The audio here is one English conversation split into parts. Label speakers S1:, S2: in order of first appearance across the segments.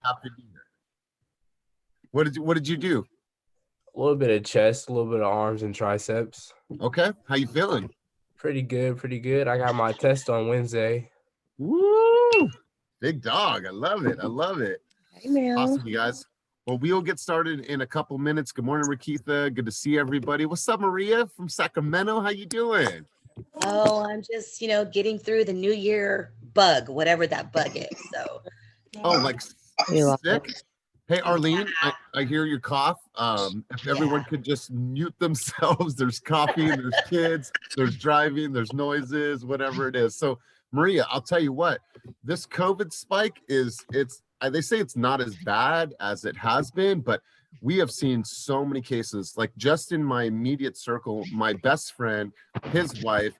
S1: Happy New Year. What did you do?
S2: A little bit of chest, a little bit of arms and triceps.
S1: Okay. How you feeling?
S2: Pretty good, pretty good. I got my test on Wednesday.
S1: Woo! Big dog. I love it. I love it.
S3: Hey, man.
S1: Awesome, you guys. Well, we'll get started in a couple minutes. Good morning, Rakitha. Good to see everybody. What's up, Maria from Sacramento? How you doing?
S3: Oh, I'm just, getting through the New Year bug, whatever that bug is. So,
S1: Oh, like
S3: You're
S1: sick? Hey, Arlene, I hear your cough. If everyone could just mute themselves. There's coffee, there's kids, there's driving, there's noises, whatever it is. So, Maria, I'll tell you what, this COVID spike they say it's not as bad as it has been, but we have seen so many cases, like just in my immediate circle, my best friend, his wife,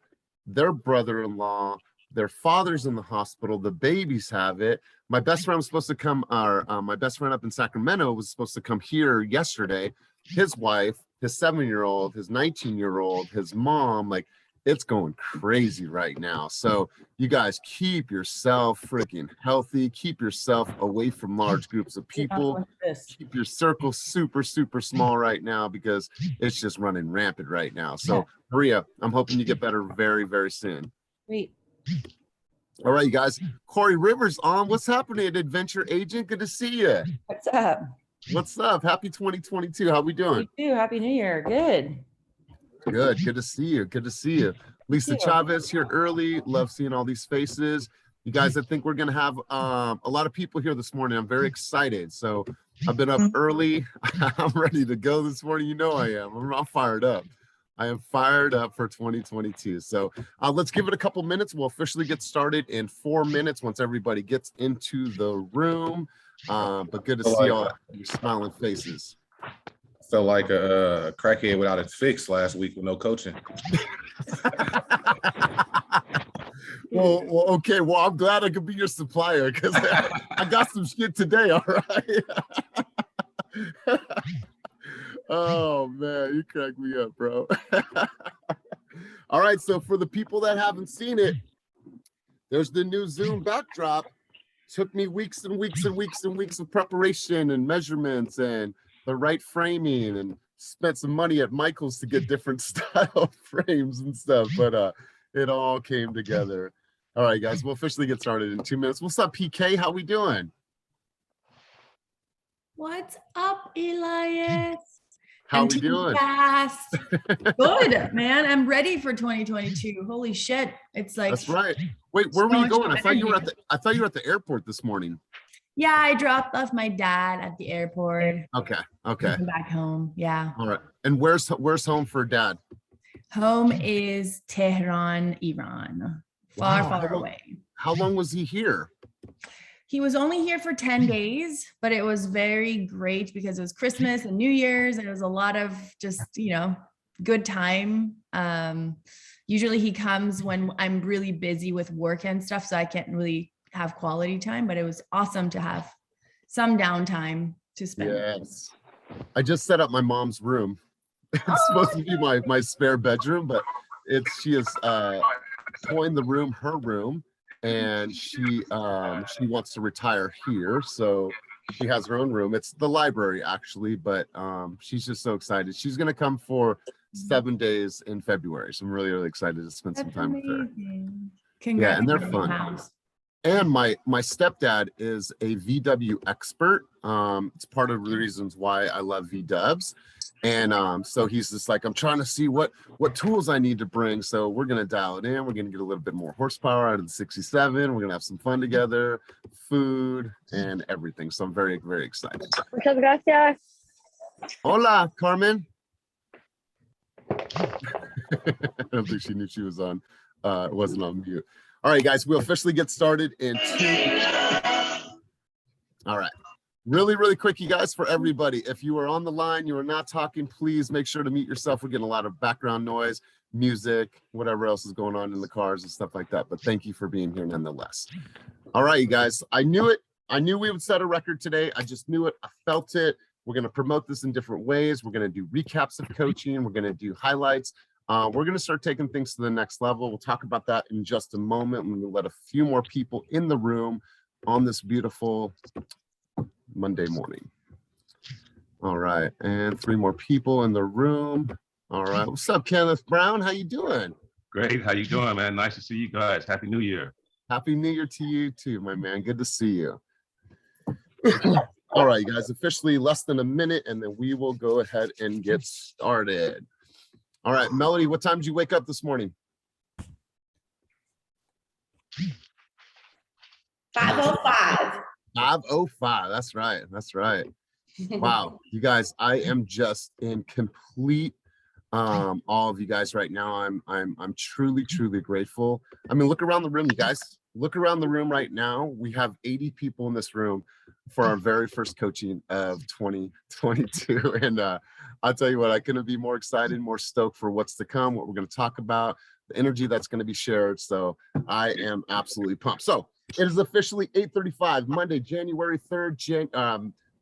S1: their brother-in-law, their father's in the hospital, the babies have it. My best friend was supposed to come, my best friend up in Sacramento was supposed to come here yesterday. His wife, his 7-year-old, his 19-year-old, his mom, like it's going crazy right now. So you guys keep yourself freaking healthy, keep yourself away from large groups of people, keep your circle super, super small right now because it's just running rampant right now. So Maria, I'm hoping you get better very, very soon.
S3: Great.
S1: All right, you guys. Corey Rivers on. What's happening at Adventure Agent? Good to see you.
S4: What's up?
S1: What's up? Happy 2022. How we doing?
S4: You too. Happy New Year. Good.
S1: Good. Good to see you. Good to see you. Lisa Chavez here early. Love seeing all these faces. You guys, I think we're going to have a lot of people here this morning. I'm very excited. So I've been up early. I'm ready to go this morning. You know I am. I'm fired up. I am fired up for 2022. So let's give it a couple minutes. We'll officially get started in 4 minutes once everybody gets into the room. But good to see all your smiling faces.
S5: So like a crackhead without a fix last week with no coaching.
S1: Well, okay. Well, I'm glad I could be your supplier because I got some shit today. All right. Oh man, you crack me up, bro. All right, so for the people that haven't seen it, there's the new Zoom backdrop. Took me weeks and weeks and weeks and weeks of preparation and measurements and the right framing, and spent some money at Michael's to get different style frames and stuff, but it all came together. All right, guys, we'll officially get started in 2 minutes. What's up, PK? How we doing?
S6: What's up, Elias?
S1: How we doing?
S6: Fast. Good, man. I'm ready for 2022. Holy shit. It's like
S1: that's right. Wait, where were you going? I thought you were at the airport this morning.
S6: Yeah, I dropped off my dad at the airport.
S1: Okay.
S6: I'm back home. Yeah.
S1: All right. And where's home for dad?
S6: Home is Tehran, Iran. Far away.
S1: How long was he here?
S6: He was only here for 10 days, but it was very great because it was Christmas and New Year's, and it was a lot of just, good time. Usually he comes when I'm really busy with work and stuff, so I can't really have quality time, but it was awesome to have some downtime to spend.
S1: Yes. I just set up my mom's room. It's supposed to be my spare bedroom, but she has coined the room her room. And she wants to retire here, so she has her own room. It's the library actually, but she's just so excited. She's gonna come for 7 days in February, so I'm really, really excited to spend some time with her. Yeah, and they're fun. And my stepdad is a VW expert. It's part of the reasons why I love VWs. And so he's just like, I'm trying to see what tools I need to bring. So we're going to dial it in. We're going to get a little bit more horsepower out of the 67. We're going to have some fun together, food and everything. So I'm very, very excited.
S3: Muchas gracias.
S1: Hola, Carmen. I don't think she knew she was on, wasn't on mute. All right, guys, we'll officially get started in 2. All right. Really, really quick, you guys, for everybody. If you are on the line, you are not talking, please make sure to mute yourself. We're getting a lot of background noise, music, whatever else is going on in the cars and stuff like that. But thank you for being here nonetheless. All right, you guys, I knew it. I knew we would set a record today. I just knew it. I felt it. We're going to promote this in different ways. We're going to do recaps of coaching. We're going to do highlights. We're going to start taking things to the next level. We'll talk about that in just a moment when we let a few more people in the room. on this beautiful Monday morning. All right, and 3 more people in the room. All right, what's up, Kenneth Brown? How you doing?
S7: Great. How you doing, man? Nice to see you guys. Happy New Year.
S1: Happy New Year to you too, my man. Good to see you. All right, you guys, officially less than a minute, and then we will go ahead and get started. All right, Melody, what time did you wake up this morning?
S8: 5:05.
S1: 5:05. That's right. That's right. Wow, you guys, I am just in complete awe of you guys right now. I'm truly grateful. I mean, look around the room, you guys. Look around the room right now. We have 80 people in this room for our very first coaching of 2022. And I'll tell you what, I couldn't be more excited, more stoked for what's to come, what we're going to talk about, the energy that's going to be shared. So I am absolutely pumped. So it is officially 8:35, Monday, January 3rd,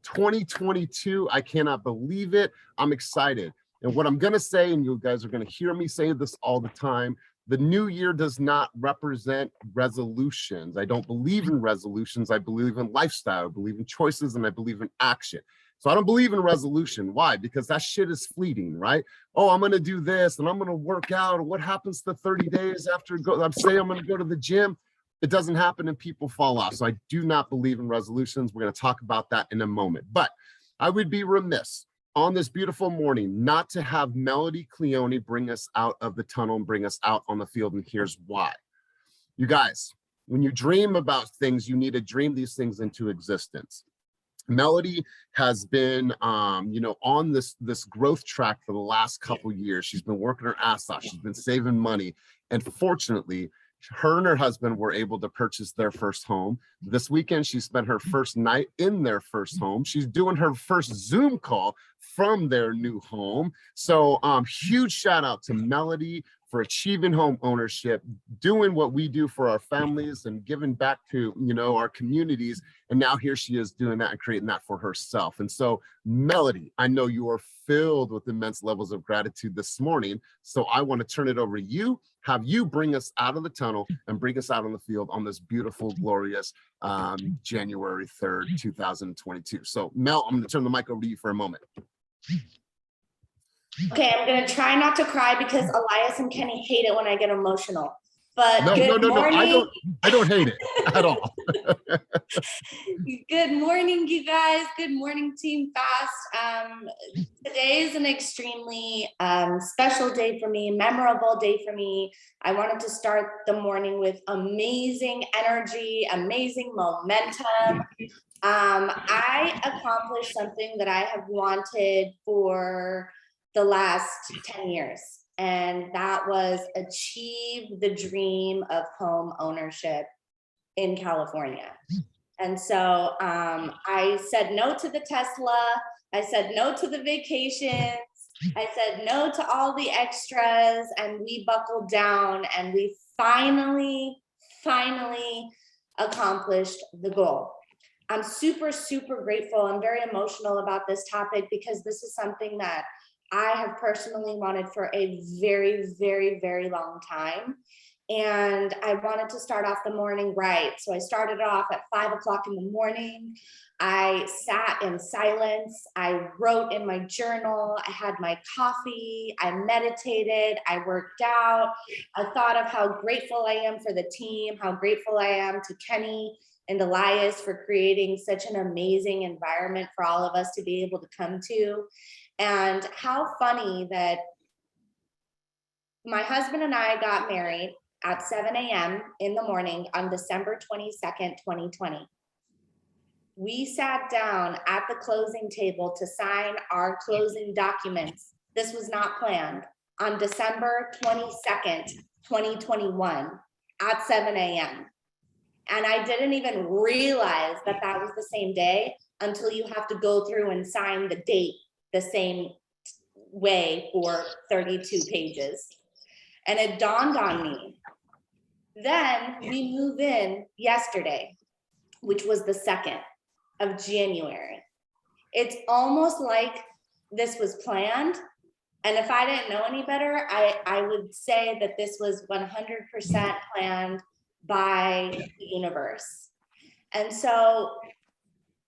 S1: 2022. I cannot believe it. I'm excited. And what I'm going to say, and you guys are going to hear me say this all the time, the new year does not represent resolutions. I don't believe in resolutions. I believe in lifestyle. I believe in choices, and I believe in action. So I don't believe in resolution. Why? Because that shit is fleeting, right? Oh, I'm going to do this, and I'm going to work out. What happens to 30 days after I'm saying I'm going to go to the gym? It doesn't happen, and people fall off. So I do not believe in resolutions. We're going to talk about that in a moment. But I would be remiss on this beautiful morning not to have Melody Cleone bring us out of the tunnel and bring us out on the field. And here's why. You guys, when you dream about things, you need to dream these things into existence. Melody has been, on this growth track for the last couple years. She's been working her ass off. She's been saving money. And fortunately, her and her husband were able to purchase their first home. This weekend, she spent her first night in their first home. She's doing her first Zoom call from their new home. So huge shout out to Melody for achieving home ownership, doing what we do for our families and giving back to, our communities. And now here she is doing that and creating that for herself. And so Melody, I know you are filled with immense levels of gratitude this morning. So I want to turn it over to you, have you bring us out of the tunnel and bring us out on the field on this beautiful, glorious January 3rd, 2022. So Mel, I'm going to turn the mic over to you for a moment.
S8: Okay, I'm gonna try not to cry because Elias and Kenny hate it when I get emotional. But
S1: No,
S8: good morning.
S1: I don't hate it at all.
S8: Good morning, you guys. Good morning, Team Fast. Today is an extremely special day for me, memorable day for me. I wanted to start the morning with amazing energy, amazing momentum. I accomplished something that I have wanted for the last 10 years. And that was achieve the dream of home ownership in California. And so I said no to the Tesla. I said no to the vacations. I said no to all the extras, and we buckled down and we finally accomplished the goal. I'm super grateful. I'm very emotional about this topic because this is something that I have personally wanted for a very long time. And I wanted to start off the morning right. So I started off at 5 o'clock in the morning. I sat in silence. I wrote in my journal. I had my coffee. I meditated. I worked out. I thought of how grateful I am for the team, how grateful I am to Kenny and Elias for creating such an amazing environment for all of us to be able to come to. And how funny that my husband and I got married at 7 a.m. in the morning on December 22nd, 2020. We sat down at the closing table to sign our closing documents. This was not planned. On December 22nd, 2021 at 7 a.m. And I didn't even realize that that was the same day until you have to go through and sign the date the same way for 32 pages. And it dawned on me. Then we move in yesterday, which was the 2nd of January. It's almost like this was planned. And if I didn't know any better, I would say that this was 100% planned by the universe. And so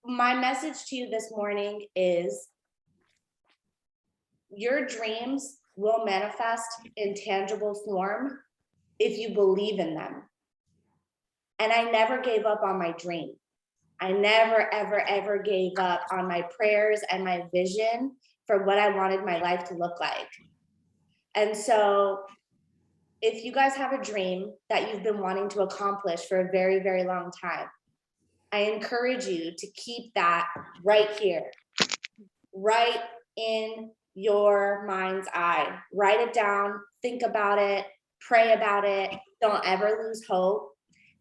S8: my message to you this morning is your dreams will manifest in tangible form if you believe in them. And I never gave up on my dream. I never, ever, ever gave up on my prayers and my vision for what I wanted my life to look like. And so if you guys have a dream that you've been wanting to accomplish for a very, very long time, I encourage you to keep that right here, right in your mind's eye. Write it down, think about it, pray about it. Don't ever lose hope.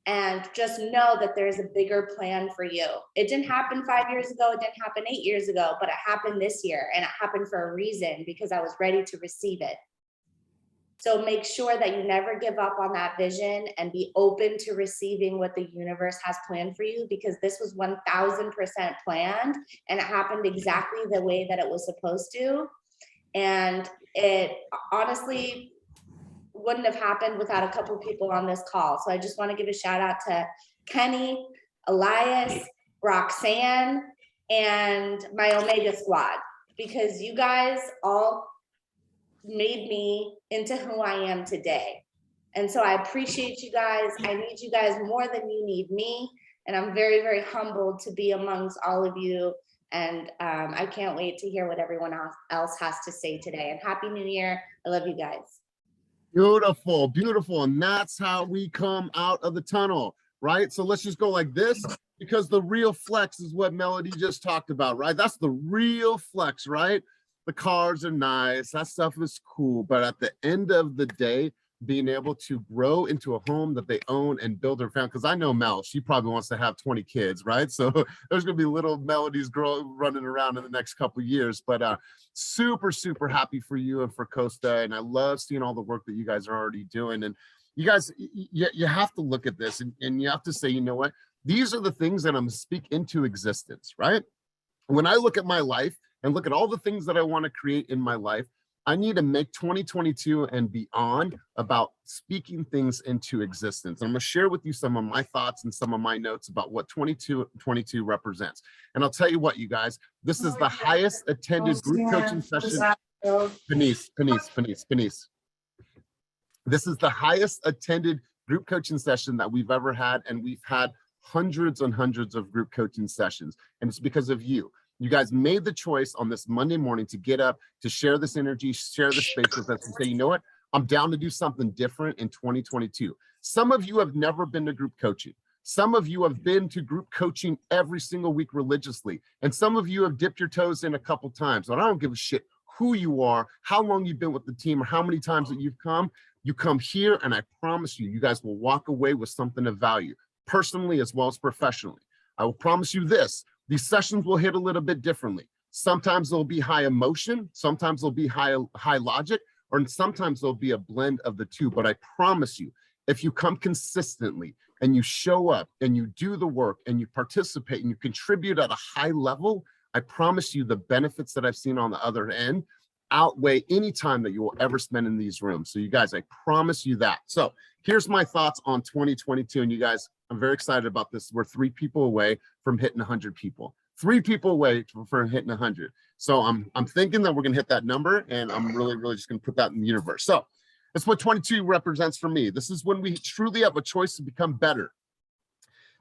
S8: And just know that there's a bigger plan for you. It didn't happen 5 years ago. It didn't happen 8 years ago, but it happened this year. And it happened for a reason, because I was ready to receive it. So make sure that you never give up on that vision and be open to receiving what the universe has planned for you, because this was 1000% planned and it happened exactly the way that it was supposed to. And it honestly wouldn't have happened without a couple of people on this call. So I just want to give a shout out to Kenny, Elias, Roxanne, and my Omega squad, because you guys all made me into who I am today. And so I appreciate you guys. I need you guys more than you need me. And I'm very, very humbled to be amongst all of you. And I can't wait to hear what everyone else has to say today. And Happy New Year. I love you guys.
S1: Beautiful, beautiful. And that's how we come out of the tunnel, right? So let's just go like this, because the real flex is what Melody just talked about, right? That's the real flex, right? The cars are nice, that stuff is cool, but at the end of the day, being able to grow into a home that they own and build their family, because I know Mel, she probably wants to have 20 kids, right? So there's gonna be little Melodies running around in the next couple of years, but super, super happy for you and for Costa, and I love seeing all the work that you guys are already doing. And you guys, you have to look at this and you have to say, you know what? These are the things that I'm speak into existence, right? When I look at my life and look at all the things that I want to create in my life, I need to make 2022 and beyond about speaking things into existence. And I'm going to share with you some of my thoughts and some of my notes about what 2022 represents. And I'll tell you what, you guys, this is the highest attended group coaching session. Denise. This is the highest attended group coaching session that we've ever had. And we've had hundreds and hundreds of group coaching sessions. And it's because of you. You guys made the choice on this Monday morning to get up, to share this energy, share the space with us, and say, you know what? I'm down to do something different in 2022. Some of you have never been to group coaching. Some of you have been to group coaching every single week religiously. And some of you have dipped your toes in a couple times. But I don't give a shit who you are, how long you've been with the team, or how many times that you've come. You come here, and I promise you, you guys will walk away with something of value, personally as well as professionally. I will promise you this. These sessions will hit a little bit differently. Sometimes they'll be high emotion, sometimes they'll be high logic, or sometimes there'll be a blend of the two. But I promise you, if you come consistently and you show up and you do the work and you participate and you contribute at a high level, I promise you the benefits that I've seen on the other end outweigh any time that you will ever spend in these rooms. So you guys, I promise you that. So here's my thoughts on 2022. And you guys, I'm very excited about this. We're 3 people away from hitting 100 people. 3 people away from hitting 100. So I'm thinking that we're gonna hit that number, and I'm really just gonna put that in the universe. So that's what 22 represents for me. This is when we truly have a choice to become better,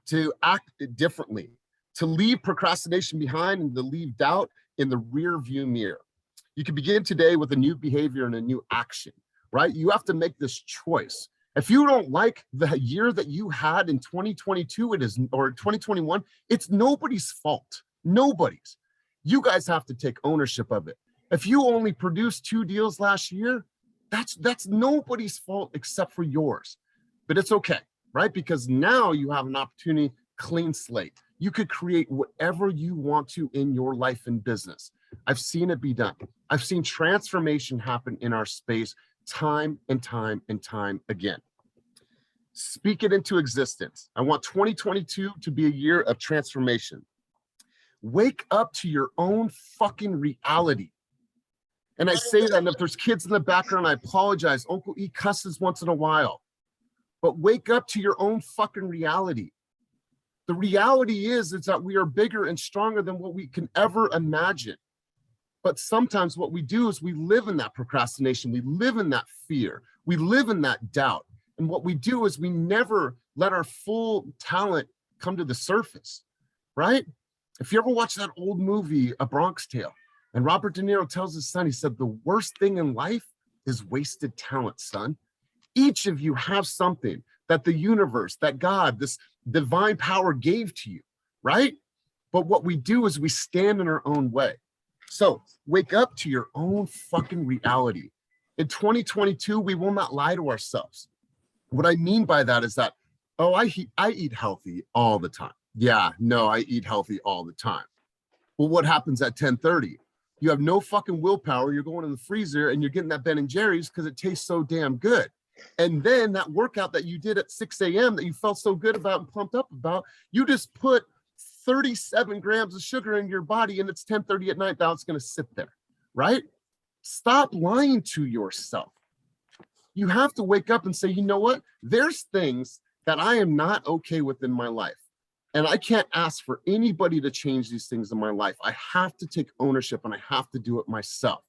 S1: to act differently, to leave procrastination behind, and to leave doubt in the rear view mirror. You can begin today with a new behavior and a new action, right? You have to make this choice. If you don't like the year that you had in 2022, it is, or 2021, it's nobody's fault. Nobody's. You guys have to take ownership of it. If you only produced 2 deals last year, that's nobody's fault except for yours. But it's okay, right? Because now you have an opportunity, clean slate. You could create whatever you want to in your life and business. I've seen it be done. I've seen transformation happen in our space time and time and time again. Speak it into existence. I want 2022 to be a year of transformation. Wake up to your own fucking reality. And I say that, and if there's kids in the background, I apologize. Uncle E cusses once in a while. But wake up to your own fucking reality. The reality is that we are bigger and stronger than what we can ever imagine. But sometimes what we do is we live in that procrastination. We live in that fear. We live in that doubt. And what we do is we never let our full talent come to the surface, right? If you ever watch that old movie, A Bronx Tale, and Robert De Niro tells his son, he said, the worst thing in life is wasted talent, son. Each of you have something that the universe, that God, this divine power gave to you, right? But what we do is we stand in our own way. So wake up to your own fucking reality. In 2022, we will not lie to ourselves. What I mean by that is that, oh, I eat healthy all the time. Yeah, no, I eat healthy all the time. Well, what happens at 10:30? You have no fucking willpower. You're going in the freezer and you're getting that Ben & Jerry's because it tastes so damn good. And then that workout that you did at 6 a.m. that you felt so good about and pumped up about, you just put 37 grams of sugar in your body and it's 10:30 at night. Now it's going to sit there, right? Stop lying to yourself. You have to wake up and say, you know what? There's things that I am not okay with in my life. And I can't ask for anybody to change these things in my life. I have to take ownership and I have to do it myself.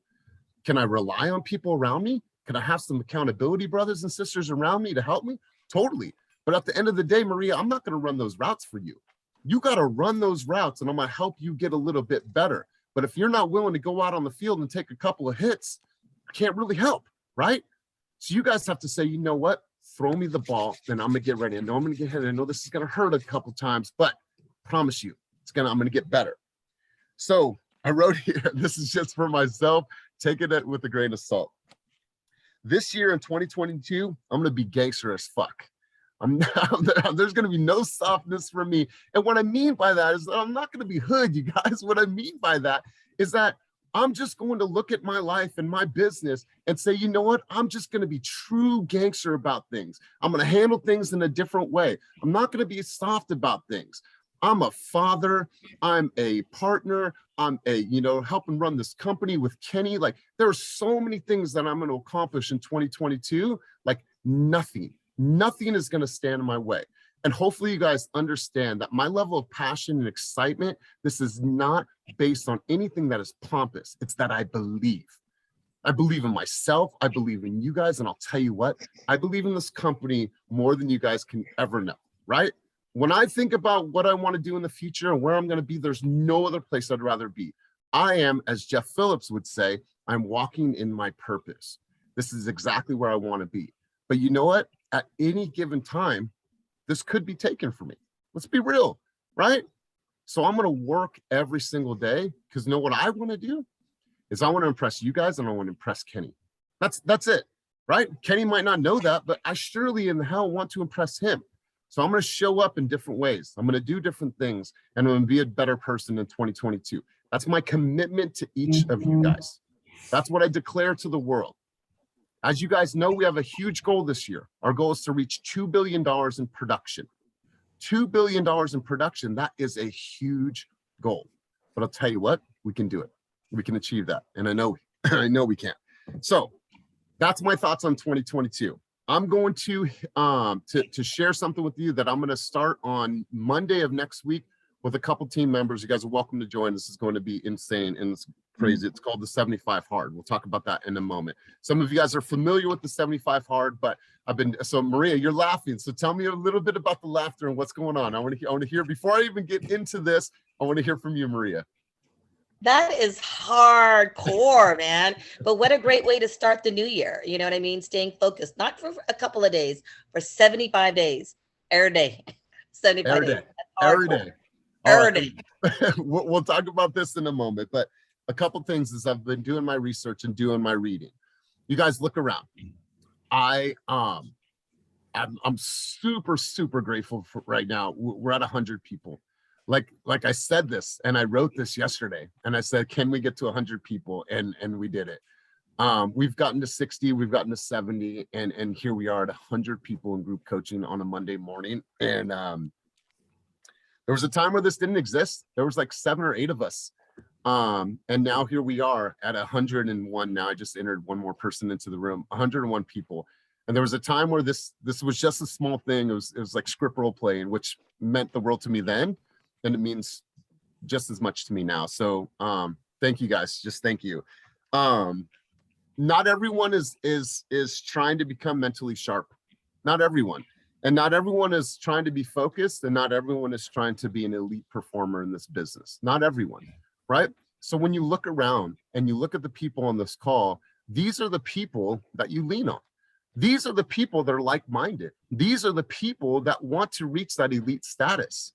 S1: Can I rely on people around me? Can I have some accountability brothers and sisters around me to help me? Totally. But at the end of the day, Maria, I'm not going to run those routes for you. You got to run those routes and I'm going to help you get a little bit better. But if you're not willing to go out on the field and take a couple of hits, I can't really help, right? So you guys have to say, you know what? Throw me the ball, then I'm going to get ready. I know I'm going to get hit. I know this is going to hurt a couple times, but I promise you, I'm going to get better. So I wrote here, this is just for myself. Take it with a grain of salt. This year in 2022, I'm going to be gangster as fuck. There's going to be no softness for me. And what I mean by that is I'm not going to be hood, you guys. What I mean by that is that I'm just going to look at my life and my business and say, you know what? I'm just going to be true gangster about things. I'm going to handle things in a different way. I'm not going to be soft about things. I'm a father. I'm a partner. I'm helping run this company with Kenny. Like there are so many things that I'm going to accomplish in 2022. Like nothing is going to stand in my way. And hopefully you guys understand that my level of passion and excitement, this is not based on anything that is pompous. It's that I believe. I believe in myself. I believe in you guys. And I'll tell you what, I believe in this company more than you guys can ever know, right? When I think about what I want to do in the future and where I'm going to be, there's no other place I'd rather be. I am, as Jeff Phillips would say, I'm walking in my purpose. This is exactly where I want to be. But you know what? At any given time, this could be taken from me. Let's be real, right? So I'm going to work every single day because you know what I want to do is I want to impress you guys and I want to impress Kenny. That's it, right? Kenny might not know that, but I surely in the hell want to impress him. So I'm going to show up in different ways. I'm going to do different things and I'm going to be a better person in 2022. That's my commitment to each of you guys. That's what I declare to the world. As you guys know, we have a huge goal this year. Our goal is to reach $2 billion in production. $2 billion in production, that is a huge goal. But I'll tell you what, we can do it. We can achieve that. And I know we can. So that's my thoughts on 2022. I'm going to share something with you that I'm going to start on Monday of next week with a couple team members. You guys are welcome to join. This is going to be insane and it's crazy. It's called the 75 Hard. We'll talk about that in a moment. Some of you guys are familiar with the 75 Hard, but so Maria, you're laughing. So tell me a little bit about the laughter and what's going on. I want to hear, before I even get into this, I want to hear from you, Maria.
S3: That is hardcore, man. But what a great way to start the new year. You know what I mean? Staying focused, not for a couple of days, for 75 days, every day. 75 days.
S1: Every day.
S3: Every day.
S1: We'll talk about this in a moment, but a couple things is I've been doing my research and doing my reading. You guys look around. I'm super, super grateful for right now. We're at 100 people. Like I said this, and I wrote this yesterday, and I said, can we get to 100 people? And we did it. We've gotten to 60, we've gotten to 70, and here we are at 100 people in group coaching on a Monday morning. And there was a time where this didn't exist. There was like 7 or 8 of us. And now here we are at 101. Now I just entered one more person into the room, 101 people. And there was a time where this was just a small thing. It was like script role playing, which meant the world to me then, and it means just as much to me now. So thank you guys. Just thank you. Not everyone is trying to become mentally sharp. Not everyone. And not everyone is trying to be focused, and not everyone is trying to be an elite performer in this business. Not everyone, right? So when you look around and you look at the people on this call, these are the people that you lean on. These are the people that are like-minded. These are the people that want to reach that elite status,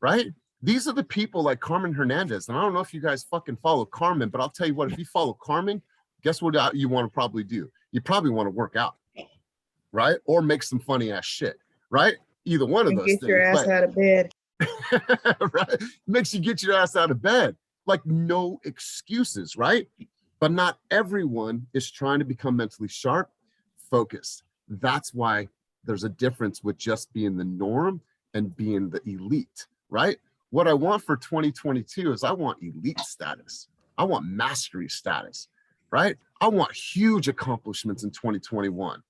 S1: right? These are the people like Carmen Hernandez. And I don't know if you guys fucking follow Carmen, but I'll tell you what, if you follow Carmen, guess what you want to probably do? You probably want to work out, right? Or make some funny ass shit, right? Either one of those
S9: Get
S1: things.
S9: your ass out of bed.
S1: Right? Makes you get your ass out of bed. Like no excuses, right? But not everyone is trying to become mentally sharp, focused. That's why there's a difference with just being the norm and being the elite, right? What I want for 2022 is I want elite status. I want mastery status, right? I want huge accomplishments in 2021.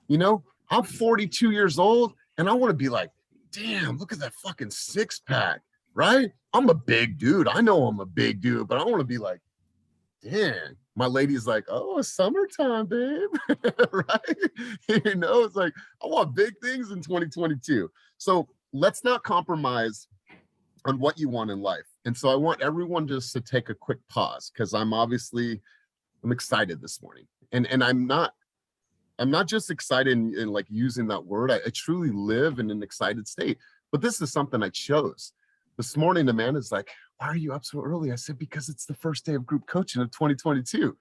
S1: You know, I'm 42 years old and I want to be like, damn, look at that fucking six pack, right? I'm a big dude. I know I'm a big dude, but I want to be like, damn, my lady's like, oh, it's summertime, babe. Right? You know, it's like, I want big things in 2022. So let's not compromise on what you want in life. And so I want everyone just to take a quick pause, because I'm excited this morning. And I'm not just excited in like using that word. I truly live in an excited state. But this is something I chose. This morning, Amanda's like, why are you up so early? I said, because it's the first day of group coaching of 2022.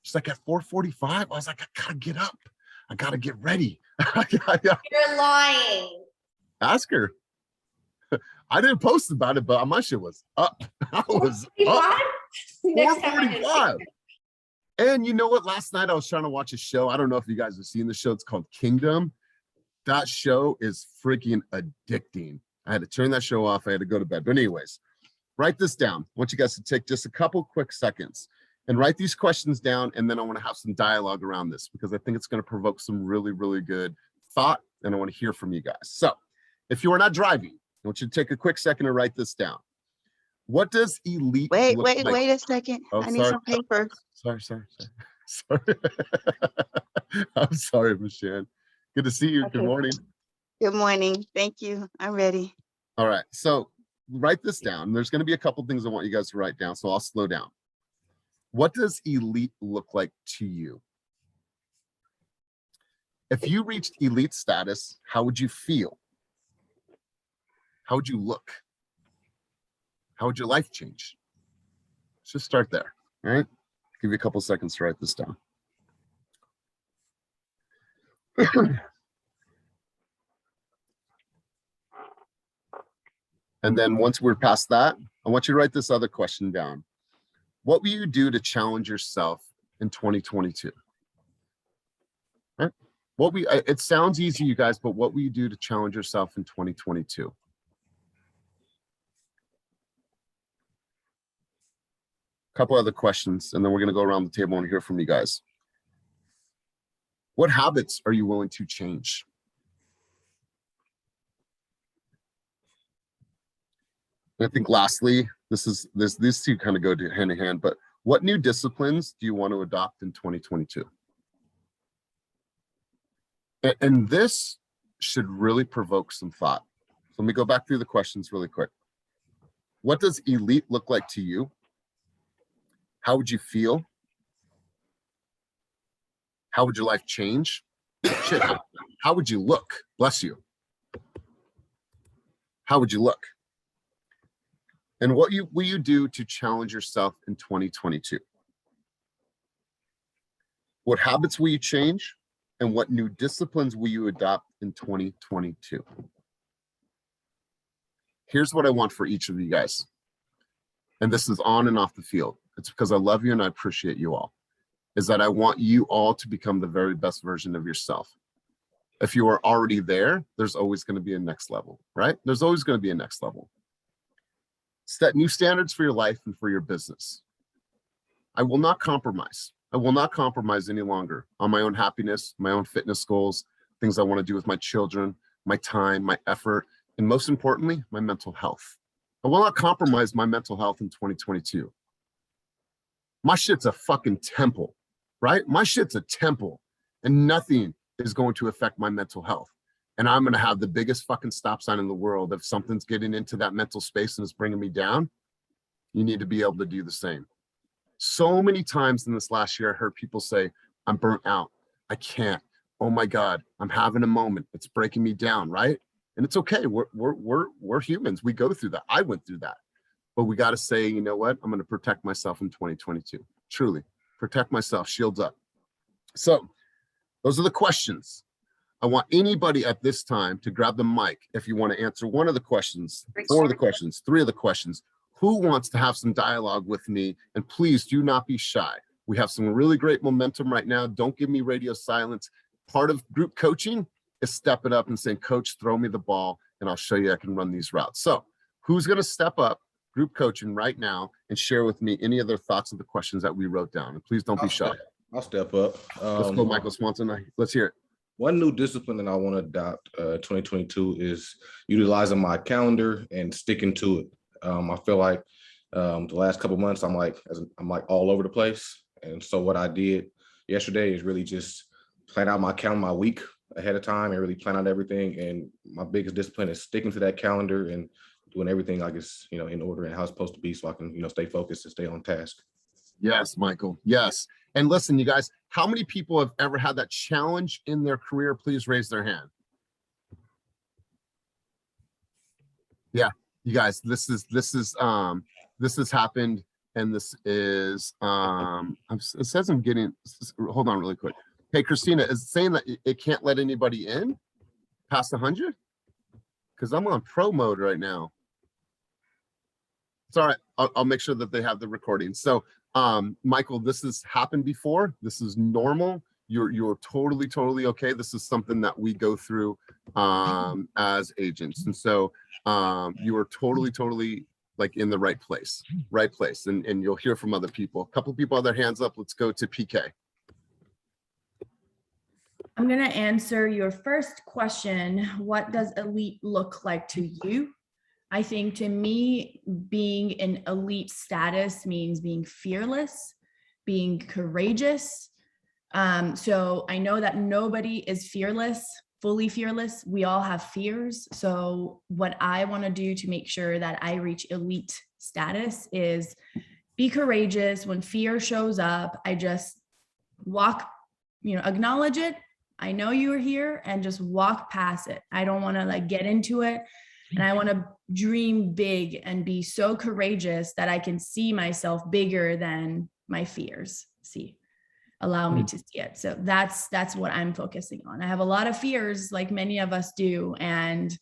S1: She's like, at 4:45. I was like, I gotta get up. I gotta get ready.
S8: You're lying.
S1: Ask her. I didn't post about it, but my shit was up. I was up. 4:45. And you know what? Last night I was trying to watch a show. I don't know if you guys have seen the show. It's called Kingdom. That show is freaking addicting. I had to turn that show off. I had to go to bed. But anyways, write this down. I want you guys to take just a couple quick seconds and write these questions down. And then I want to have some dialogue around this, because I think it's going to provoke some really, really good thought. And I want to hear from you guys. So if you are not driving, I want you to take a quick second and write this down. What does elite
S9: Wait
S1: look like?
S9: a second.
S1: Oh,
S9: I need some paper.
S1: Sorry. I'm sorry, Michelle. Good to see you.
S8: Okay.
S1: Good morning.
S9: Good morning. Thank you. I'm ready.
S1: All right. So write this down. There's going to be a couple things I want you guys to write down. So I'll slow down. What does elite look like to you? If you reached elite status, how would you feel? How would you look? How would your life change? Let's just start there. All right. Give you a couple seconds to write this down. And then once we're past that, I want you to write this other question down. What will you do to challenge yourself in 2022? Right? It sounds easy, you guys, but what will you do to challenge yourself in 2022? Couple other questions, and then we're going to go around the table and hear from you guys. What habits are you willing to change? And I think lastly, these two kind of go hand in hand, but what new disciplines do you want to adopt in 2022? And this should really provoke some thought. So let me go back through the questions really quick. What does elite look like to you? How would you feel? How would your life change? Shit, how would you look? Bless you. How would you look? And what will you do to challenge yourself in 2022? What habits will you change? And what new disciplines will you adopt in 2022? Here's what I want for each of you guys. And this is on and off the field. It's because I love you and I appreciate you all. Is that I want you all to become the very best version of yourself. If you are already there, there's always going to be a next level, right? There's always going to be a next level. Set new standards for your life and for your business. I will not compromise. I will not compromise any longer on my own happiness, my own fitness goals, things I want to do with my children, my time, my effort, and most importantly, my mental health. I will not compromise my mental health in 2022. My shit's a fucking temple, right? My shit's a temple, and nothing is going to affect my mental health. And I'm going to have the biggest fucking stop sign in the world. If something's getting into that mental space and it's bringing me down, you need to be able to do the same. So many times in this last year, I heard people say, I'm burnt out. I can't. Oh my God, I'm having a moment. It's breaking me down, right? And it's okay. We're humans. We go through that. I went through that. But we got to say, you know what? I'm going to protect myself in 2022. Truly, protect myself, shields up. So those are the questions. I want anybody at this time to grab the mic if you want to answer one of the questions, 4 of the questions, 3 of the questions. Who wants to have some dialogue with me? And please do not be shy. We have some really great momentum right now. Don't give me radio silence. Part of group coaching is stepping up and saying, Coach, throw me the ball and I'll show you I can run these routes. So who's going to step up, group coaching right now, and share with me any other thoughts of the questions that we wrote down? And please don't be shy.
S5: I'll step up.
S1: Let's go, Michael Swanson. Let's hear it.
S5: One new discipline that I want to adopt 2022 is utilizing my calendar and sticking to it. I feel like the last couple of months, I'm like all over the place. And so what I did yesterday is really just plan out my calendar, my week ahead of time, and really plan out everything. And my biggest discipline is sticking to that calendar and doing everything like it's, in order and how it's supposed to be, so I can, stay focused and stay on task.
S1: Yes, Michael. Yes. And listen, you guys, how many people have ever had that challenge in their career? Please raise their hand. Yeah, you guys, this has happened. And this is, it says I'm getting, hold on really quick. Hey, Christina, is it saying that it can't let anybody in past 100? Because I'm on pro mode right now. It's all right. I'll make sure that they have the recording. So, Michael, this has happened before. This is normal. You're totally okay. This is something that we go through as agents. And so you are totally like in the right place. And you'll hear from other people. A couple of people have their hands up. Let's go to PK.
S6: I'm going to answer your first question. What does elite look like to you? I think to me, being in elite status means being fearless, being courageous. So I know that nobody is fearless, fully fearless. We all have fears. So what I want to do to make sure that I reach elite status is be courageous. When fear shows up, I just walk, acknowledge it. I know you are here, and just walk past it. I don't want to get into it. And I want to dream big and be so courageous that I can see myself bigger than my fears allow me to see it. So that's what I'm focusing on. I have a lot of fears, like many of us do, and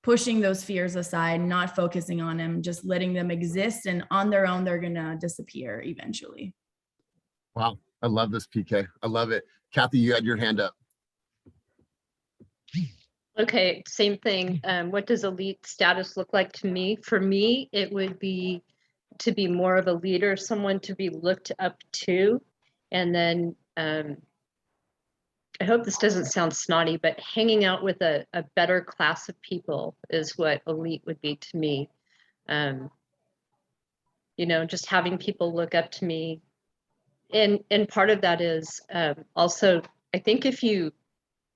S6: pushing those fears aside, not focusing on them, just letting them exist, and on their own, they're going to disappear eventually.
S1: Wow. I love this, PK. I love it. Kathy, you had your hand up.
S10: Okay, same thing. What does elite status look like to me? For me, it would be to be more of a leader, someone to be looked up to. And then I hope this doesn't sound snotty, but hanging out with a better class of people is what elite would be to me. Just having people look up to me. And part of that is also, I think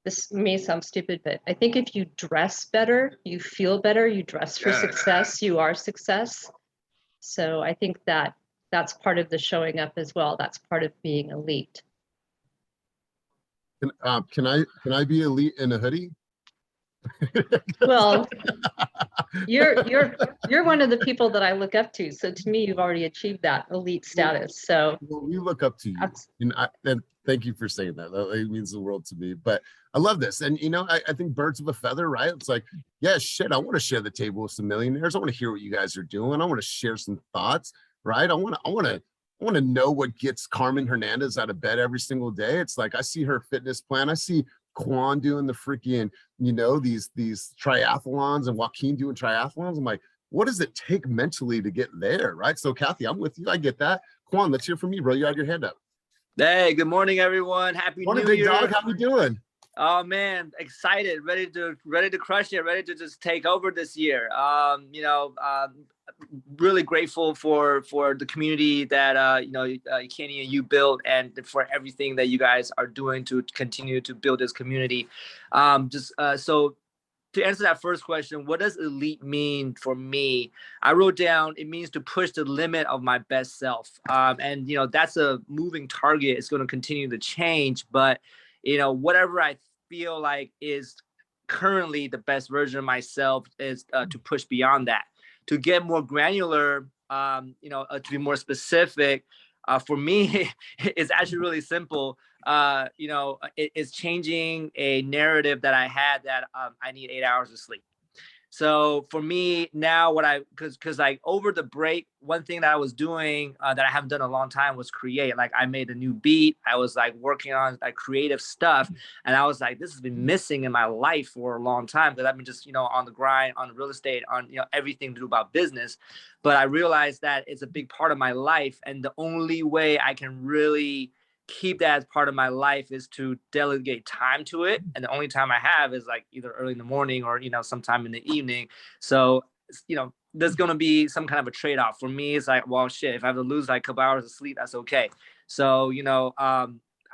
S10: this may sound stupid, but I think if you dress better, you feel better, you dress for success, you are success. So I think that's part of the showing up as well. That's part of being elite.
S1: Can I be elite in a hoodie?
S10: Well, you're one of the people that I look up to. So to me, you've already achieved that elite status. So
S1: well, we look up to you. And thank you for saying that. It means the world to me. But I love this. And I think birds of a feather, right? It's like, yeah, shit, I want to share the table with some millionaires. I want to hear what you guys are doing. I want to share some thoughts, right? I want to know what gets Carmen Hernandez out of bed every single day. It's like I see her fitness plan. I see Quan doing the freaking, these triathlons, and Joaquin doing triathlons. I'm like, what does it take mentally to get there, right? So Kathy, I'm with you. I get that. Quan, let's hear from you, bro. You had your hand up.
S11: Hey, good morning, everyone. Happy
S1: Morning,
S11: New
S1: big
S11: Year.
S1: dog. How we doing?
S11: Oh man, excited, ready to crush it, ready to just take over this year. Really grateful for the community that Kenny and you built, and for everything that you guys are doing to continue to build this community. So to answer that first question, what does elite mean for me? I wrote down, it means to push the limit of my best self. And that's a moving target. It's going to continue to change, but whatever I feel like is currently the best version of myself is to push beyond that, to get more granular, to be more specific. For me, it's actually really simple. It's changing a narrative that I had that I need 8 hours of sleep. So for me now, because like over the break, one thing that I was doing that I haven't done in a long time was create. Like I made a new beat. I was like working on like creative stuff, and I was like, this has been missing in my life for a long time because I've been just on the grind, on real estate, on everything to do about business. But I realized that it's a big part of my life, and the only way I can really keep that as part of my life is to delegate time to it, and the only time I have is like either early in the morning or sometime in the evening. So there's going to be some kind of a trade-off. For me, it's like, well, shit, if I have to lose like a couple hours of sleep, that's okay. So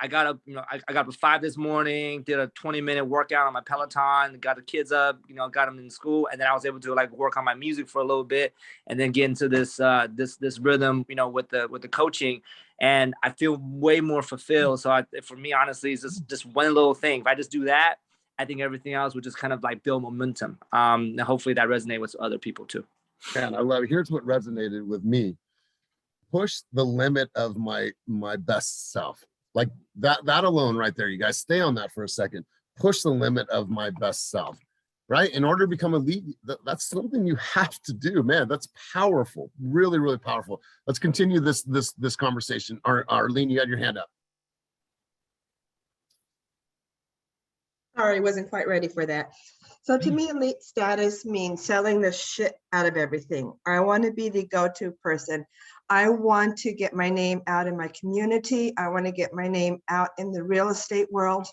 S11: I got up, I got up at 5 this morning, did a 20-minute workout on my Peloton, got the kids up, got them in school, and then I was able to like work on my music for a little bit, and then get into this this rhythm, with the coaching, and I feel way more fulfilled. So for me, honestly, it's just one little thing. If I just do that, I think everything else would just kind of like build momentum. And hopefully that resonates with other people too.
S1: Man, I love it. Here's what resonated with me: push the limit of my best self. Like that alone right there, you guys stay on that for a second. Push the limit of my best self, right? In order to become a lead, that's something you have to do, man. That's powerful, really, really powerful. Let's continue this conversation. Arlene, you had your hand up.
S9: Sorry, wasn't quite ready for that. So to me, elite status means selling the shit out of everything. I want to be the go-to person. I want to get my name out in my community. I want to get my name out in the real estate world.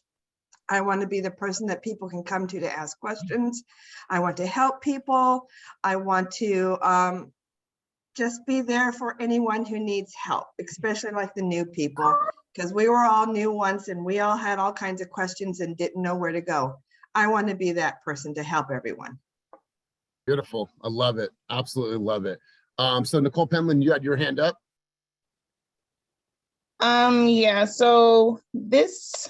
S9: I want to be the person that people can come to ask questions. I want to help people. I want to just be there for anyone who needs help, especially like the new people, because we were all new once and we all had all kinds of questions and didn't know where to go. I want to be that person to help everyone.
S1: Beautiful. I love it. Absolutely love it. So Nicole Penland, you had your hand up.
S12: Yeah, so this,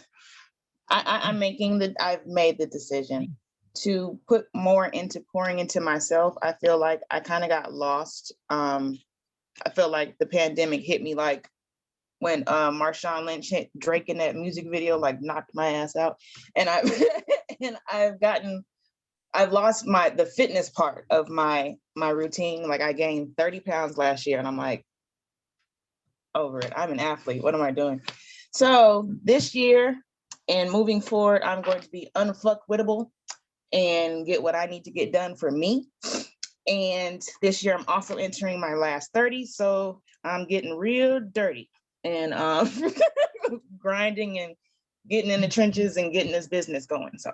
S12: I've made the decision to put more into pouring into myself. I feel like I kind of got lost. I feel like the pandemic hit me like when Marshawn Lynch hit Drake in that music video, like knocked my ass out. And I've lost the fitness part of my routine. Like I gained 30 pounds last year and I'm like, over it. I'm an athlete. What am I doing? So this year and moving forward, I'm going to be unfuckwittable and get what I need to get done for me. And this year I'm also entering my last 30. So I'm getting real dirty and grinding and getting in the trenches and getting this business going. So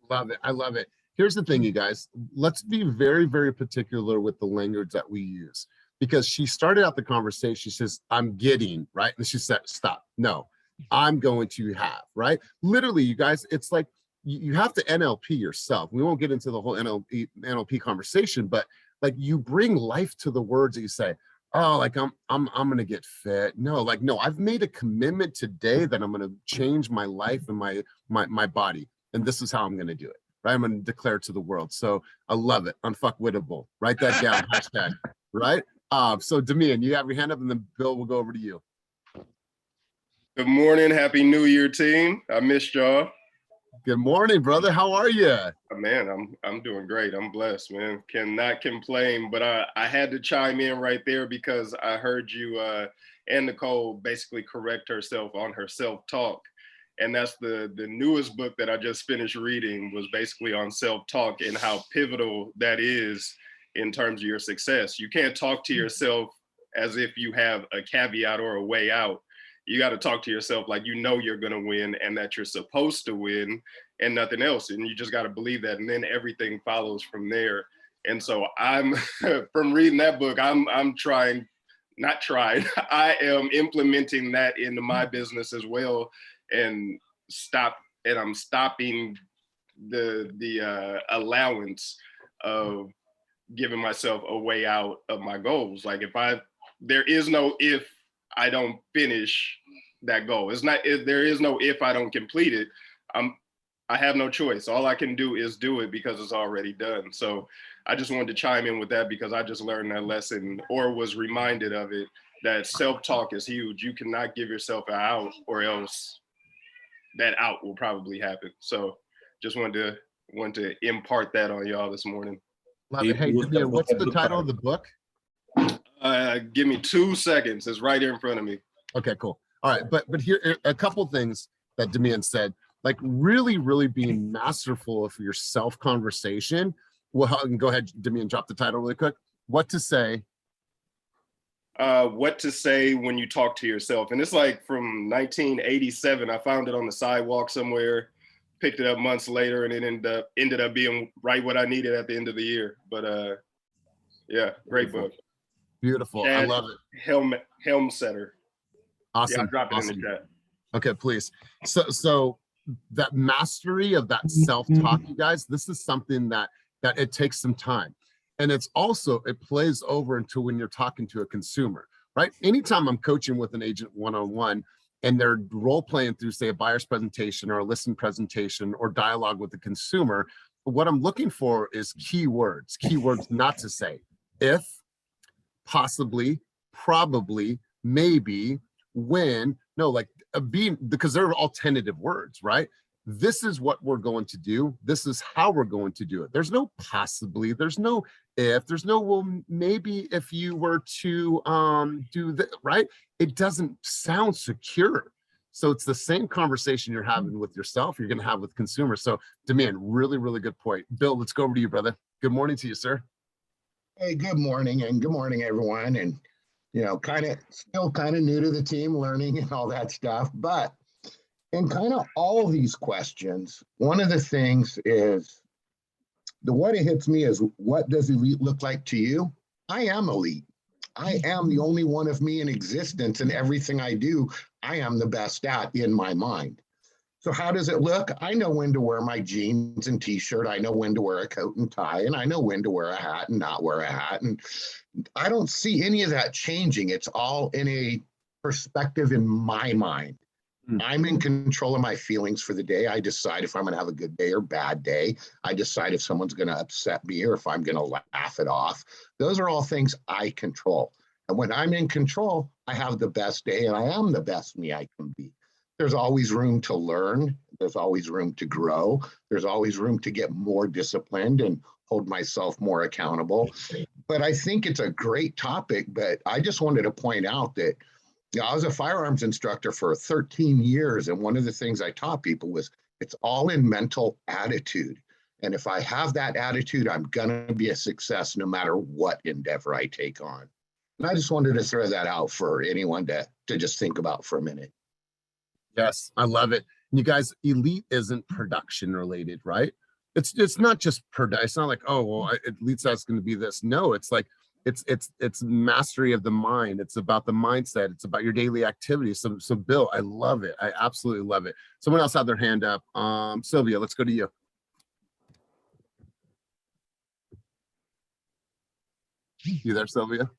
S1: love it. I love it. Here's the thing, you guys. Let's be very, very particular with the language that we use, because she started out the conversation. She says, I'm getting, right? And she said, stop. No, I'm going to have, right? Literally, you guys, it's like you have to NLP yourself. We won't get into the whole NLP conversation, but like you bring life to the words that you say. Oh, like I'm gonna get fit. No, I've made a commitment today that I'm gonna change my life and my body, and this is how I'm gonna do it. Right? I'm gonna declare to the world. So I love it. Unfuckwittable. Write that down. Hashtag. Right? So Damian, you have your hand up, and then Bill will go over to you.
S13: Good morning, happy New Year, team. I missed y'all.
S1: Good morning, brother. How are you?
S13: Man, I'm doing great. I'm blessed, man. Cannot complain. But I had to chime in right there because I heard you and Nicole basically correct herself on her self-talk. And that's the newest book that I just finished reading, was basically on self-talk and how pivotal that is in terms of your success. You can't talk to yourself as if you have a caveat or a way out. you got to talk to yourself like you know you're going to win and that you're supposed to win and nothing else. And you just got to believe that. And then everything follows from there. And so I'm, from reading that book, I'm trying, not trying, I am implementing that into my business as well. And I'm stopping the allowance of giving myself a way out of my goals. Like there is no if I don't finish that goal. There is no if I don't complete it. I have no choice. All I can do is do it because it's already done. So I just wanted to chime in with that because I just learned that lesson or was reminded of it, that self-talk is huge. You cannot give yourself an out or else that out will probably happen. So just wanted to impart that on y'all this morning.
S1: Love it. Hey, Damien, what's the title of the book?
S13: Give me 2 seconds. It's right here in front of me.
S1: Okay, cool. All right, but here a couple things that Damien said, like really, really being masterful of your self conversation. Well, go ahead, Damien, drop the title really quick. What to say when you talk to yourself. And it's like from 1987. I found it on the sidewalk somewhere, picked it up months later, and it ended up being right what I needed at the end of the year. But yeah, great book. Beautiful.
S13: Chad
S1: I love it.
S13: Helmsetter.
S1: Awesome.
S13: Yeah, I dropped it
S1: awesome.
S13: in the chat.
S1: Okay, please. So that mastery of that self-talk, you guys, this is something that it takes some time. And it's also, it plays over into when you're talking to a consumer, right? Anytime I'm coaching with an agent one-on-one and they're role playing through, say, a buyer's presentation or a listing presentation or dialogue with the consumer, what I'm looking for is keywords not to say. If, possibly, probably, maybe, when, no, like being, because they're all tentative words, right? This is what we're going to do. This is how we're going to do it. There's no possibly, there's no if, there's no, well, maybe if you were to do that, right? It doesn't sound secure. So it's the same conversation you're having with yourself, you're going to have with consumers. So Damien, really, really good point. Bill, let's go over to you, brother. Good morning to you, sir.
S14: Hey, good morning, and good morning, everyone. And still kind of new to the team, learning and all that stuff. But in kind of all of these questions, one of the things is what it hits me is, what does elite look like to you? I am elite. I am the only one of me in existence, and everything I do, I am the best at in my mind. So how does it look? I know when to wear my jeans and t-shirt. I know when to wear a coat and tie, and I know when to wear a hat and not wear a hat. And I don't see any of that changing. It's all in a perspective in my mind. I'm in control of my feelings for the day. I decide if I'm going to have a good day or bad day. I decide if someone's going to upset me or if I'm going to laugh it off. Those are all things I control. And when I'm in control, I have the best day and I am the best me I can be. There's always room to learn. There's always room to grow. There's always room to get more disciplined and hold myself more accountable. But I think it's a great topic, but I just wanted to point out that I was a firearms instructor for 13 years. And one of the things I taught people was it's all in mental attitude. And if I have that attitude, I'm going to be a success no matter what endeavor I take on. And I just wanted to throw that out for anyone to just think about for a minute.
S1: Yes, I love it. You guys, elite isn't production related, right? It's not just production. It's not like, oh, well, elite's that's going to be this. No, it's like it's mastery of the mind. It's about the mindset. It's about your daily activities. So Bill, I love it. I absolutely love it. Someone else had their hand up. Sylvia, let's go to you. You there, Sylvia?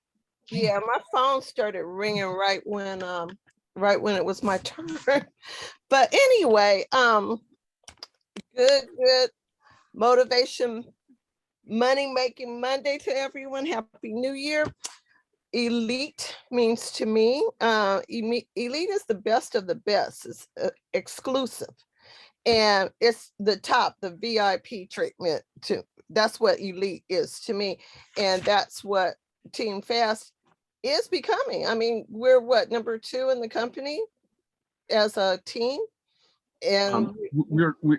S15: Yeah, my phone started ringing right when it was my turn. But anyway, good motivation, money making Monday to everyone. Happy New Year. Elite means to me, elite is the best of the best. It's exclusive, and it's the top, the VIP treatment. That's what elite is to me, and that's what Team Fast is becoming. I mean, we're what, number 2 in the company as a team, and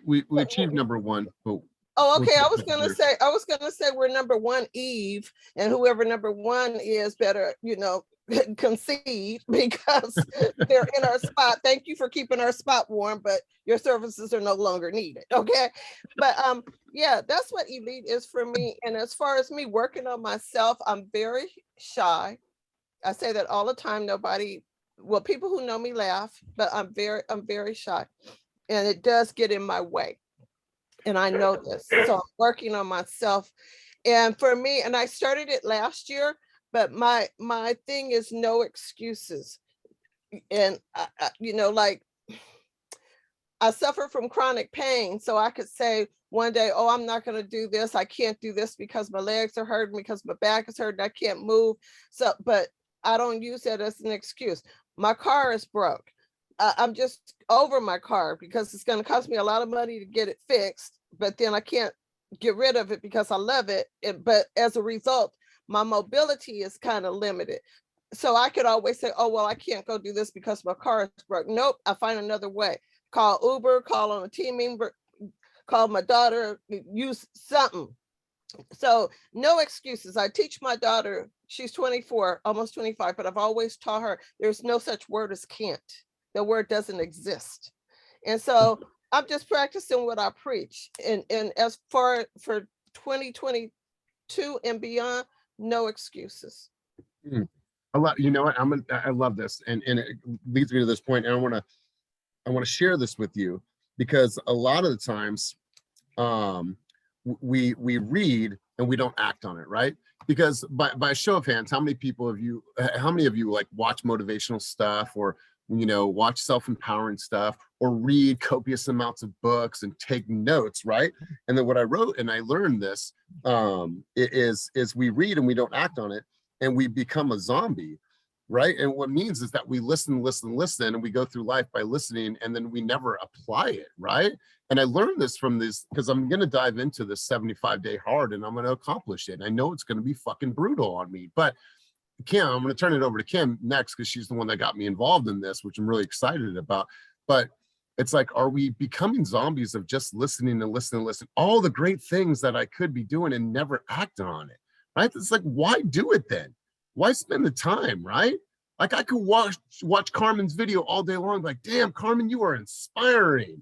S1: we achieved number 1. But
S15: oh, okay. I was gonna say we're number 1 Eve, and whoever number 1 is better, concede because they're in our spot. Thank you for keeping our spot warm, but your services are no longer needed. Okay. But yeah, that's what Elite is for me. And as far as me working on myself, I'm very shy. I say that all the time. Well, people who know me laugh, but I'm very shy. And it does get in my way. And I know this. So I'm working on myself. And for me, and I started it last year, but my thing is no excuses. And like I suffer from chronic pain. So I could say one day, oh, I'm not going to do this. I can't do this because my legs are hurting, because my back is hurting. I can't move. So, but I don't use that as an excuse. My car is broke. I'm just over my car because it's going to cost me a lot of money to get it fixed. But then I can't get rid of it because I love it. But as a result, my mobility is kind of limited. So I could always say, oh, well, I can't go do this because my car is broke. Nope, I find another way. Call Uber, call on a team member, call my daughter, use something. So no excuses. I teach my daughter, she's 24, almost 25, but I've always taught her there's no such word as can't. The word doesn't exist. And so I'm just practicing what I preach. And as far for 2022 and beyond, no excuses.
S1: You know what? I love this, and it leads me to this point. And I want to share this with you, because a lot of the times, we read and we don't act on it, right? Because by a show of hands, how many of you like watch motivational stuff, or watch self-empowering stuff, or read copious amounts of books and take notes, right? And then what I wrote, and I learned this, is we read and we don't act on it, and we become a zombie, right? And what it means is that we listen, and we go through life by listening, and then we never apply it, right? And I learned this from this because I'm going to dive into this 75-day hard, and I'm going to accomplish it. And I know it's going to be fucking brutal on me, but Kim, I'm going to turn it over to Kim next, because she's the one that got me involved in this, which I'm really excited about. But it's like, are we becoming zombies of just listening and listening, all the great things that I could be doing and never acting on it, right? It's like, why do it then? Why spend the time, right? Like, I could watch Carmen's video all day long, like, damn, Carmen, you are inspiring.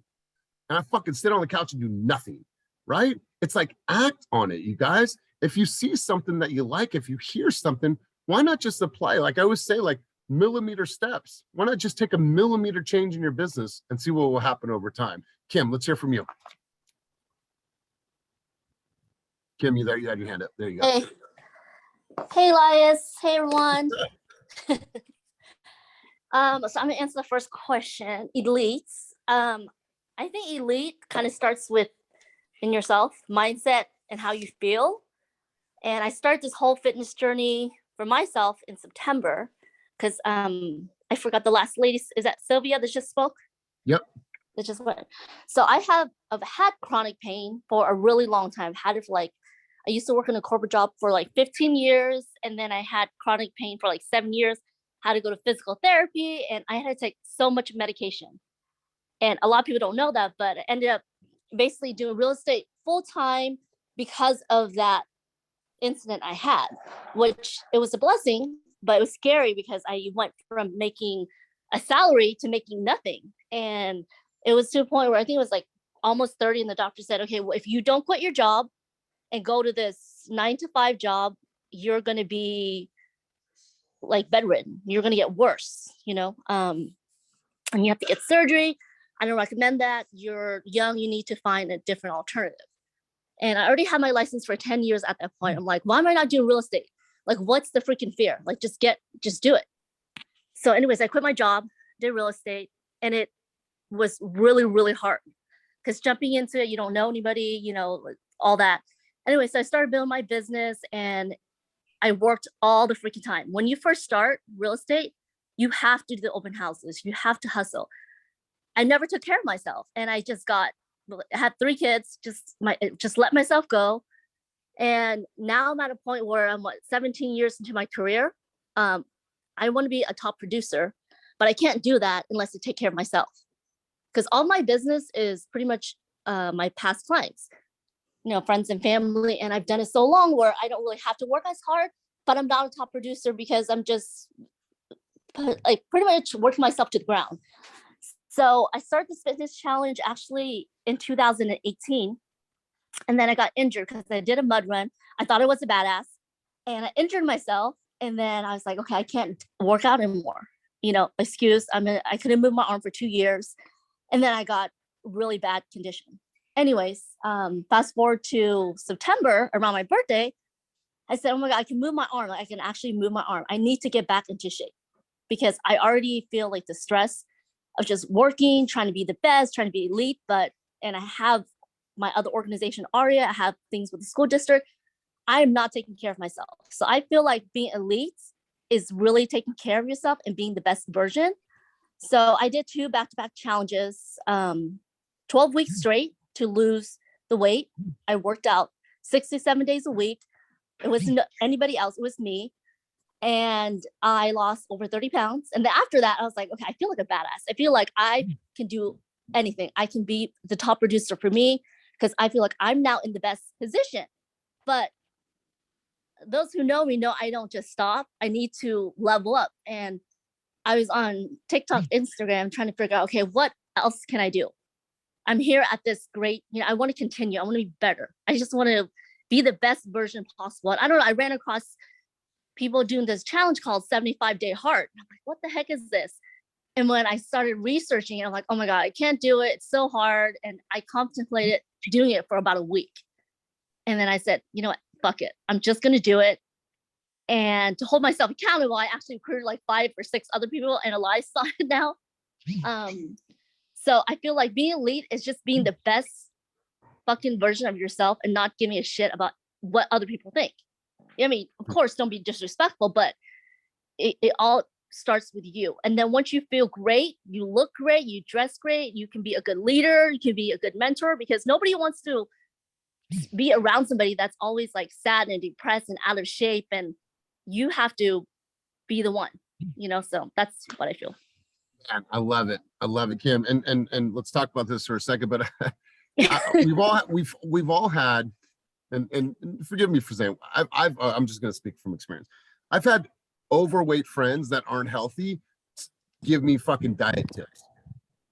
S1: And I fucking sit on the couch and do nothing, right? It's like, act on it, you guys. If you see something that you like, if you hear something, why not just apply? Like I always say, like millimeter steps. Why not just take a millimeter change in your business and see what will happen over time? Kim, let's hear from you. Kim, you there? You had your hand up. There you go.
S16: Hey, Elias. Hey, everyone. So I'm gonna answer the first question. Elites. I think elite kind of starts with in yourself, mindset, and how you feel. And I started this whole fitness journey for myself in September, because I forgot the last lady. Is that Sylvia that just spoke?
S1: Yep.
S16: That just went. So I've had chronic pain for a really long time. I've had it for I used to work in a corporate job for 15 years, and then I had chronic pain for 7 years. Had to go to physical therapy, and I had to take so much medication. And a lot of people don't know that, but I ended up basically doing real estate full time because of that incident I had, which it was a blessing, but it was scary because I went from making a salary to making nothing. And it was to a point where I think it was almost 30, and the doctor said, okay, well, if you don't quit your job and go to this 9-to-5 job, you're going to be bedridden. You're going to get worse, and you have to get surgery. I don't recommend that. You're young, you need to find a different alternative. And I already had my license for 10 years at that point. I'm like, why am I not doing real estate? What's the freaking fear? Just do it. So anyways, I quit my job, did real estate, and it was really, really hard because jumping into it, you don't know anybody, all that. Anyway, so I started building my business, and I worked all the freaking time. When you first start real estate, you have to do the open houses. You have to hustle. I never took care of myself, and I just had 3 kids, just let myself go. And now I'm at a point where I'm 17 years into my career. I want to be a top producer, but I can't do that unless I take care of myself, because all my business is pretty much my past clients, friends and family. And I've done it so long where I don't really have to work as hard, but I'm not a top producer because I'm just like pretty much working myself to the ground. So I started this fitness challenge actually in 2018. And then I got injured because I did a mud run. I thought I was a badass and I injured myself. And then I was like, okay, I can't work out anymore. Excuse, I couldn't move my arm for 2 years. And then I got really bad condition. Anyways, fast forward to September around my birthday, I said, oh my God, I can move my arm. Like, I can actually move my arm. I need to get back into shape because I already feel like the stress of just working, trying to be the best, trying to be elite, and I have my other organization, ARIA, I have things with the school district. I am not taking care of myself. So I feel like being elite is really taking care of yourself and being the best version. So I did 2 back-to-back challenges, 12 weeks straight to lose the weight. I worked out 67 days a week. It wasn't anybody else, it was me. And I lost over 30 pounds. And then after that, I was like, okay, I feel like a badass. I feel like I can do anything. I can be the top producer for me because I feel like I'm now in the best position. But those who know me know I don't just stop. I need to level up. And I was on TikTok, Instagram, trying to figure out, okay, what else can I do? I'm here at this great, I want to continue. I want to be better. I just want to be the best version possible. And I don't know, I ran across people doing this challenge called 75-Day Heart. I'm like, what the heck is this? And when I started researching it, I'm like, oh my God, I can't do it. It's so hard. And I contemplated doing it for about a week. And then I said, you know what, fuck it. I'm just going to do it. And to hold myself accountable, I actually recruited like 5 or 6 other people and a lifestyle now. So I feel like being elite is just being the best fucking version of yourself and not giving a shit about what other people think. I mean, of course, don't be disrespectful, but it all starts with you. And then once you feel great, you look great, you dress great, you can be a good leader, you can be a good mentor, because nobody wants to be around somebody that's always like sad and depressed and out of shape. And you have to be the one, so that's what I feel.
S1: Man, I love it. I love it, Kim. And let's talk about this for a second, but we've all had, and forgive me for saying, I'm just going to speak from experience. I've had overweight friends that aren't healthy give me fucking diet tips.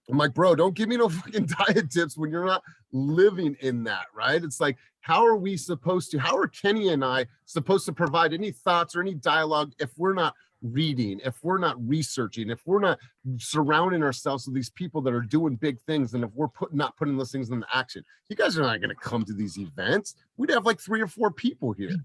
S1: I'm like, bro, don't give me no fucking diet tips when you're not living in that, right? It's like, how are Kenny and I supposed to provide any thoughts or any dialogue if we're not reading, if we're not researching, if we're not surrounding ourselves with these people that are doing big things, and if we're not putting those things into action? You guys are not going to come to these events. We'd have like 3 or 4 people here,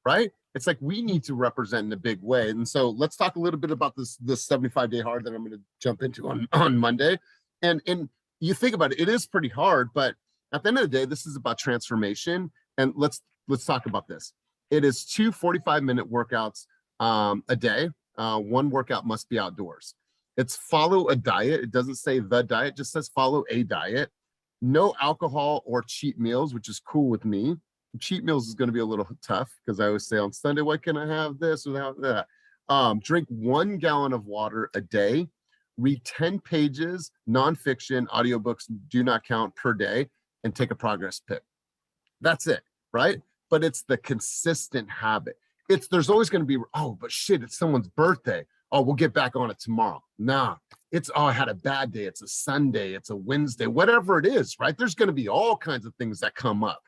S1: right? It's like we need to represent in a big way. And so let's talk a little bit about this 75-day hard that I'm going to jump into on Monday. And you think about it, it is pretty hard, but at the end of the day, this is about transformation. And let's talk about this. It is 2 45-minute workouts a day. 1 workout must be outdoors. It's follow a diet. It doesn't say the diet, just says follow a diet. No alcohol or cheat meals, which is cool with me. Cheat meals is going to be a little tough because I always say on Sunday, why can't I have this without that? Drink 1 gallon of water a day. Read 10 pages, nonfiction, audiobooks do not count per day, and take a progress pic. That's it, right? But it's the consistent habit. There's always going to be, oh, but shit, it's someone's birthday. Oh, we'll get back on it tomorrow. Nah, I had a bad day. It's a Sunday. It's a Wednesday, whatever it is, right? There's going to be all kinds of things that come up.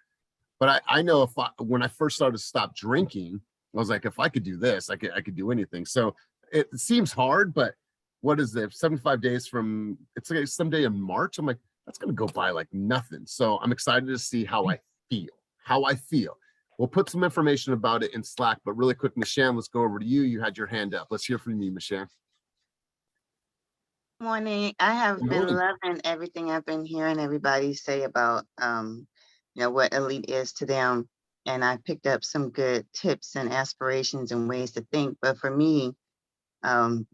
S1: But I know when I first started to stop drinking, I was like, if I could do this, I could do anything. So it seems hard, but what is it? 75 days from, it's like someday in March. I'm like, that's going to go by like nothing. So I'm excited to see how I feel. We'll put some information about it in Slack, but really quick, Michelle, let's go over to you. You had your hand up. Let's hear from you, Michelle.
S17: Morning. I have been loving everything I've been hearing everybody say about, what elite is to them. And I picked up some good tips and aspirations and ways to think. But for me,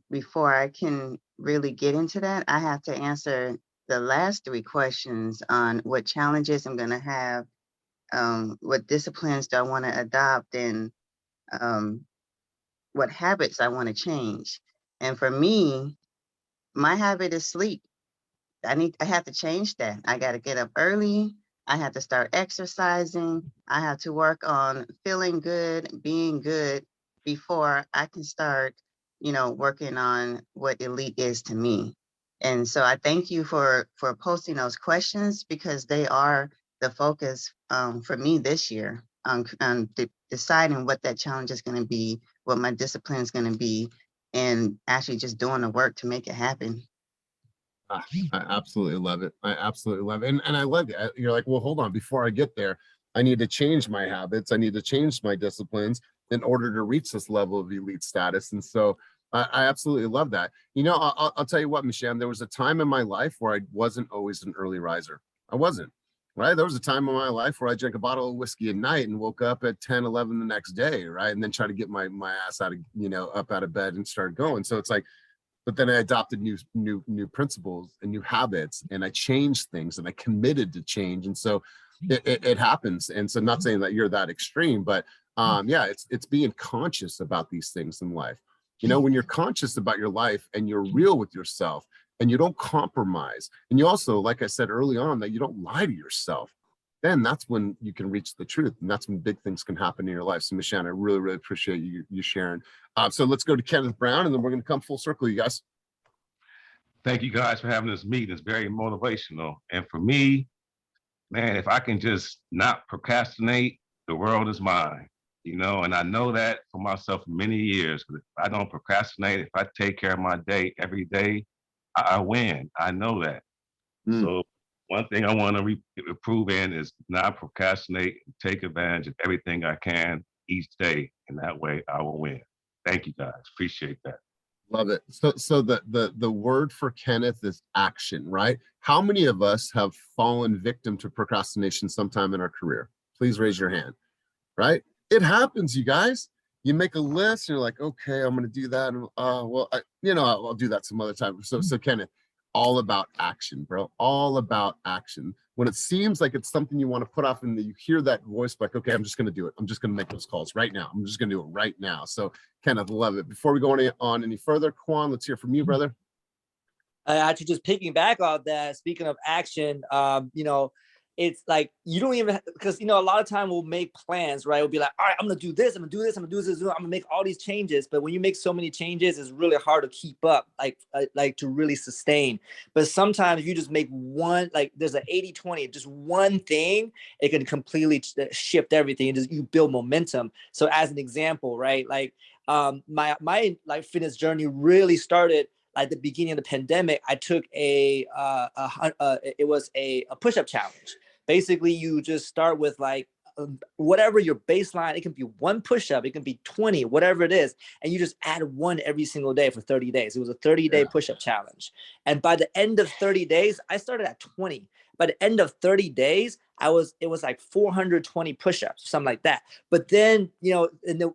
S17: before I can really get into that, I have to answer the last 3 questions on what challenges I'm going to have, what disciplines do I want to adopt, and what habits I want to change. And for me, my habit is sleep. I have to change that. I got to get up early. I have to start exercising. I have to work on feeling good, being good before I can start working on what elite is to me. And so I thank you for posting those questions, because they are the focus for me this year on deciding what that challenge is going to be, what my discipline is going to be, and actually just doing the work to make it happen.
S1: I absolutely love it. I absolutely love it. And I love it. You're like, well, hold on, before I get there, I need to change my habits. I need to change my disciplines in order to reach this level of elite status. And so I absolutely love that. I'll tell you what, Michelle, there was a time in my life where I wasn't always an early riser. I wasn't, right? There was a time in my life where I drank a bottle of whiskey at night and woke up at 10, 11 the next day, right? And then try to get my ass out of, up out of bed and start going. So it's like, but then I adopted new principles and new habits, and I changed things, and I committed to change. And so it happens. And so, not saying that you're that extreme, but yeah, it's being conscious about these things in life. When you're conscious about your life and you're real with yourself and you don't compromise, and you also, like I said early on, that you don't lie to yourself, then that's when you can reach the truth, and that's when big things can happen in your life. So, Michelle, I really, really appreciate you sharing. So let's go to Kenneth Brown, and then we're going to come full circle, you guys.
S7: Thank you guys for having this meeting. It's very motivational. And for me, man, if I can just not procrastinate, the world is mine. And I know that for myself for many years. If I don't procrastinate, if I take care of my day every day, I win. I know that. So one thing I want to improve in is not procrastinate, take advantage of everything I can each day. And that way I will win. Thank you guys. Appreciate that.
S1: Love it. So the word for Kenneth is action, right? How many of us have fallen victim to procrastination sometime in our career? Please raise your hand, right? It happens, you guys. You make a list and you're like, okay, I'm going to do that. And I'll do that some other time. So Kenneth, all about action, bro. All about action. When it seems like it's something you want to put off and you hear that voice like, okay, I'm just going to do it. I'm just going to make those calls right now. I'm just going to do it right now. So Kenneth, love it. Before we go on any further, Quan, let's hear from you, brother.
S11: Actually, just picking back on that, speaking of action, it's like you don't even, because a lot of time we'll make plans, right? We'll be like, all right, I'm gonna do this, I'm gonna do this, I'm gonna do this, I'm gonna make all these changes. But when you make so many changes, it's really hard to keep up, like to really sustain. But sometimes if you just make one, like there's an 80-20, just one thing, it can completely shift everything. You build momentum. So as an example, right? Like my like fitness journey really started at the beginning of the pandemic. I took it was a push-up challenge. Basically, you just start with like whatever your baseline. It can be one push-up, it can be 20, whatever it is, and you just add one every single day for 30 days. It was a 30-day push-up challenge, and by the end of 30 days, I started at 20. By the end of 30 days, it was like 420 push-ups, something like that. But then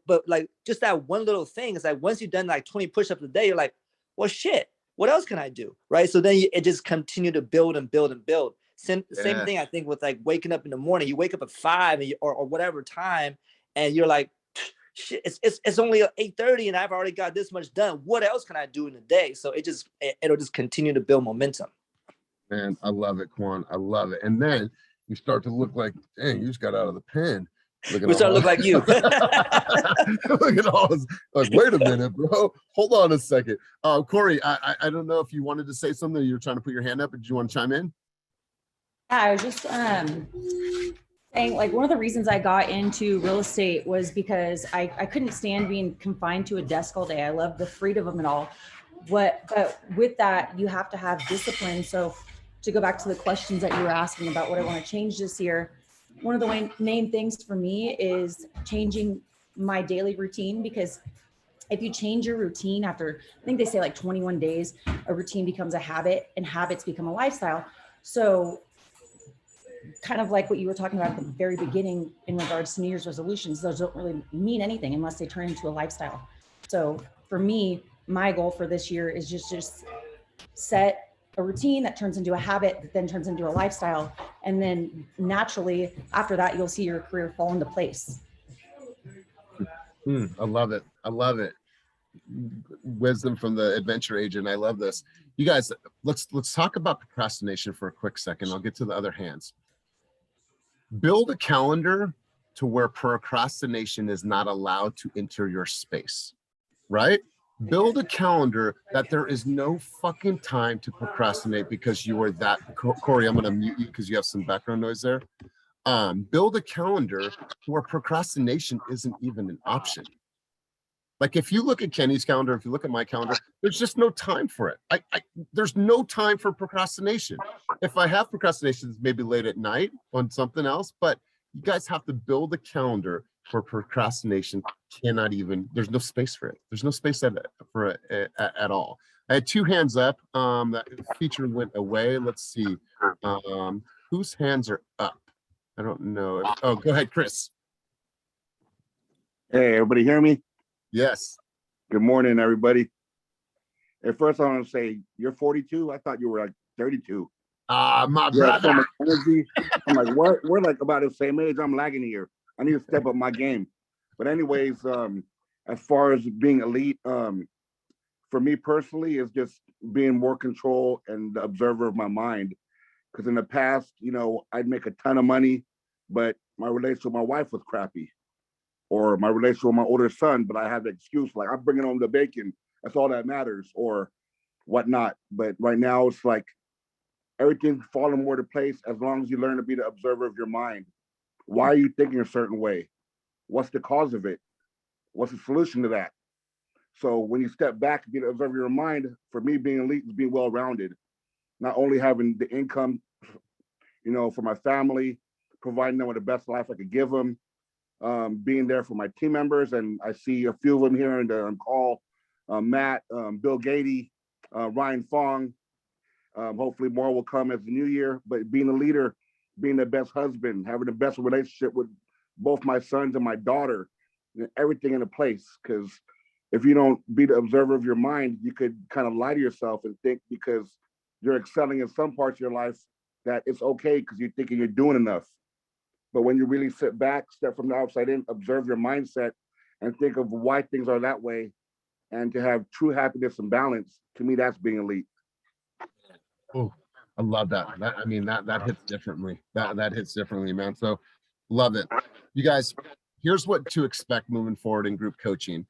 S11: but like just that one little thing is like once you've done like 20 push-ups a day, you're like, well, shit, what else can I do? Right. So then it just continued to build and build and build. Same thing, I think, with like waking up in the morning. You wake up at 5 or whatever time, and you're like, shit, it's only 8:30 and I've already got this much done. What else can I do in a day? So it'll just continue to build momentum.
S1: Man, I love it, Quan. I love it. And then you start to look like, dang, you just got out of the pen.
S11: We start to look like you.
S1: Look at all this. Like, wait a minute, bro. Hold on a second. Corey, I don't know if you wanted to say something. You were trying to put your hand up. Did you want to chime in?
S4: Yeah, I was just saying, like, one of the reasons I got into real estate was because I couldn't stand being confined to a desk all day. I love the freedom of it all. But with that, you have to have discipline. So to go back to the questions that you were asking about what I want to change this year, one of the main things for me is changing my daily routine, because if you change your routine after, I think they say like 21 days, a routine becomes a habit and habits become a lifestyle. So kind of like what you were talking about at the very beginning in regards to New Year's resolutions, those don't really mean anything unless they turn into a lifestyle. So for me, my goal for this year is just set a routine that turns into a habit, that then turns into a lifestyle. And then naturally after that, you'll see your career fall into place.
S1: I love it. I love it. Wisdom from the adventure agent. I love this. You guys, let's talk about procrastination for a quick second. I'll get to the other hands. Build a calendar to where procrastination is not allowed to enter your space, right? Build a calendar that there is no fucking time to procrastinate because you are that. Corey, I'm going to mute you because you have some background noise there. Build a calendar where procrastination isn't even an option. Like if you look at Kenny's calendar, if you look at my calendar, there's just no time for it. There's no time for procrastination. If I have procrastination, it's maybe late at night on something else, but you guys have to build a calendar for procrastination. There's no space for it. There's no space for it at all. I had 2 hands up. That feature went away. Let's see. Whose hands are up? I don't know. Oh, go ahead, Chris.
S18: Hey, everybody hear me?
S1: Yes.
S18: Good morning, everybody. At first, I want to say, you're 42? I thought you were like 32.
S1: My
S18: You have
S1: brother.
S18: so much energy. I'm like, what? We're like about the same age. I'm lagging here. I need to step up my game. But anyways, as far as being elite, for me personally, it's just being more control and the observer of my mind. Because in the past, I'd make a ton of money, but my relationship with my wife was crappy. Or my relationship with my older son, but I have the excuse, like, I'm bringing home the bacon. That's all that matters, or whatnot. But right now, it's like everything's falling more to place as long as you learn to be the observer of your mind. Why are you thinking a certain way? What's the cause of it? What's the solution to that? So when you step back and be the observer of your mind, for me, being elite is being well-rounded. Not only having the income, for my family, providing them with the best life I could give them, being there for my team members, and I see a few of them here on call, Matt, Bill Gady, Ryan Fong. Hopefully more will come as the new year, but being a leader, being the best husband, having the best relationship with both my sons and my daughter, everything in a place. Because if you don't be the observer of your mind, you could kind of lie to yourself and think because you're excelling in some parts of your life that it's okay because you're thinking you're doing enough. But when you really sit back, step from the outside in, observe your mindset, and think of why things are that way, and to have true happiness and balance, to me, that's being elite.
S1: Oh, I love that. That hits differently. That hits differently, man. So love it. You guys, here's what to expect moving forward in group coaching.